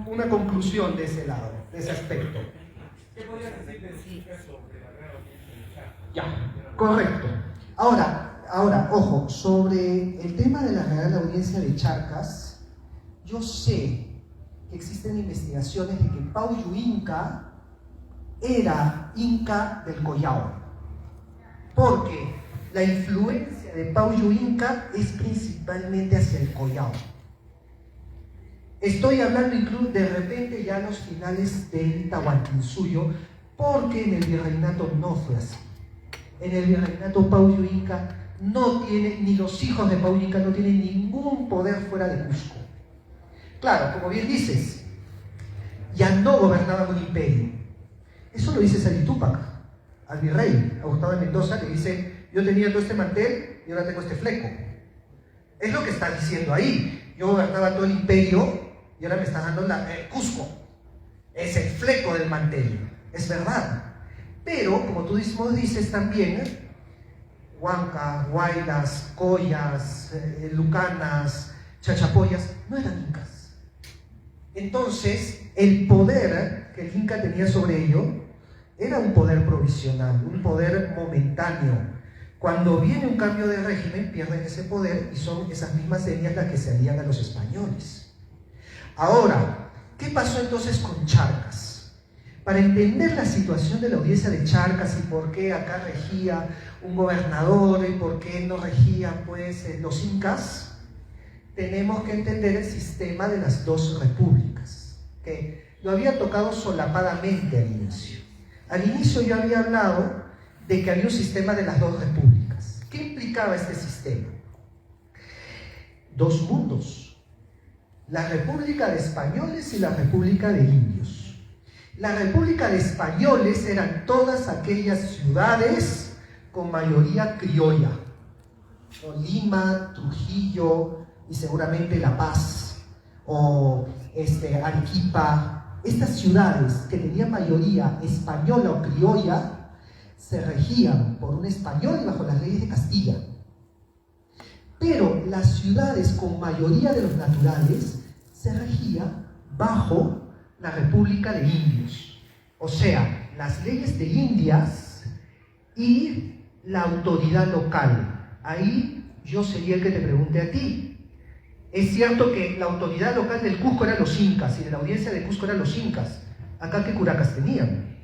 C: una conclusión de ese lado, de ese aspecto.
H: ¿Qué podrías decir de Incas sobre la Real Audiencia de Chacas?
C: Ya, correcto. Ahora, ojo, sobre el tema de la Real Audiencia de Charcas, yo sé que existen investigaciones de que Pauyu Inca era Inca del Collao, porque la influencia de Pauyu Inca es principalmente hacia el Collao. Estoy hablando incluso de repente ya a los finales del Tahuantinsuyo, porque en el virreinato no fue así. En el virreinato Pauyu Inca no tiene, ni los hijos de Pauyu Inca no tienen ningún poder fuera de Cusco. Claro, como bien dices, ya no gobernaban un imperio. Eso lo dice Sadi Túpac al virrey, a Gustavo de Mendoza, que dice: yo tenía todo este mantel y ahora tengo este fleco. Es lo que está diciendo ahí. Yo gobernaba todo el imperio y ahora me está dando Cusco. Es el fleco del mantel. Es verdad. Pero, como tú mismo dices también, Huanca, Huaylas, Collas, Lucanas, Chachapoyas, no eran incas. Entonces, el poder que el inca tenía sobre ello era un poder provisional, un poder momentáneo. Cuando viene un cambio de régimen, pierden ese poder y son esas mismas etnias las que se alían a los españoles. Ahora, ¿qué pasó entonces con Charcas? Para entender la situación de la audiencia de Charcas y por qué acá regía un gobernador y por qué no regían pues los incas, tenemos que entender el sistema de las dos repúblicas, que lo había tocado solapadamente al inicio. Al inicio yo había hablado de que había un sistema de las dos repúblicas. ¿Qué implicaba este sistema? Dos mundos. La República de Españoles y la República de Indios. La República de Españoles eran todas aquellas ciudades con mayoría criolla. Lima, Trujillo y seguramente La Paz o Arequipa. Estas ciudades que tenían mayoría española o criolla se regían por un español y bajo las leyes de Castilla. Pero las ciudades con mayoría de los naturales se regían bajo la República de Indios. O sea, las leyes de Indias y la autoridad local. Ahí yo sería el que te pregunte a ti. Es cierto que la autoridad local del Cusco eran los incas y de la audiencia de Cusco eran los incas. Acá, ¿qué curacas tenían?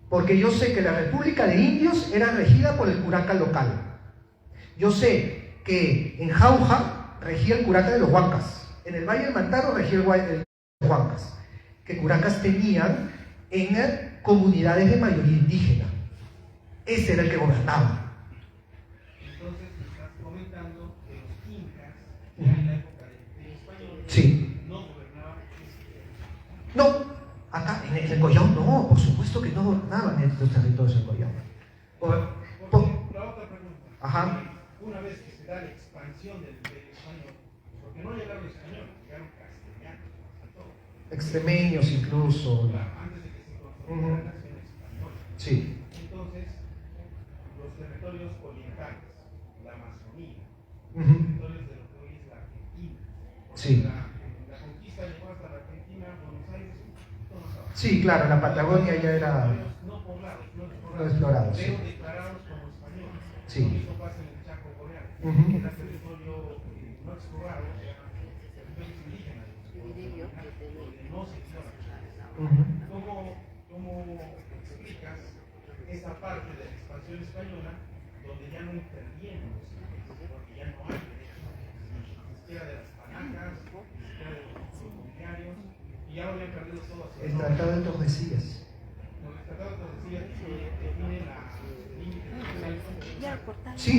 C: Porque yo sé que la República de Indios era regida por el curaca local. Yo sé que en Jauja regía el curaca de los Huancas. En el Valle del Mantaro regía el de los Huancas. Que curacas tenían en comunidades de mayoría indígena. Ese era el que gobernaba.
H: Entonces estás comentando que los incas, ya en la época del
C: Sí.
H: no gobernaban.
C: No, acá en el Collao no, por supuesto que no gobernaban estos territorios del Collao.
H: La otra pregunta.
C: Ajá.
H: Una vez que se da la expansión del español, porque no llegaron españoles, llegaron castellanos, a todo.
C: Extremeños incluso.
H: Claro, antes de que se conformara la nación española.
C: Sí.
H: Entonces, los territorios orientales, la Amazonía, los
C: Ujú.
H: territorios de lo que hoy es la Argentina. Porque
C: Sí.
H: la conquista llegó hasta la Argentina, Buenos Aires, todo más abajo.
C: Sí, claro, la Patagonia ya era
H: Territorios no poblados,
C: no explorados.
H: pero
C: Sí.
H: declarados como españoles.
C: Sí.
H: Lo mismo pasa en el Chaco coreano.
C: Ujú.
H: Era territorio no explorado, era territorios indígenas, donde no se explora.
C: Ujú.
H: ¿Cómo explicas esa parte de la expansión española donde ya no intervienen los ingleses, porque ya no hay derechos, ni siquiera de las palacas, ni siquiera de los mobiliarios, y ya lo habían perdido todo así?
C: El Tratado de Tordesillas.
H: El Tratado de Tordesillas define la límite de los
C: Sí,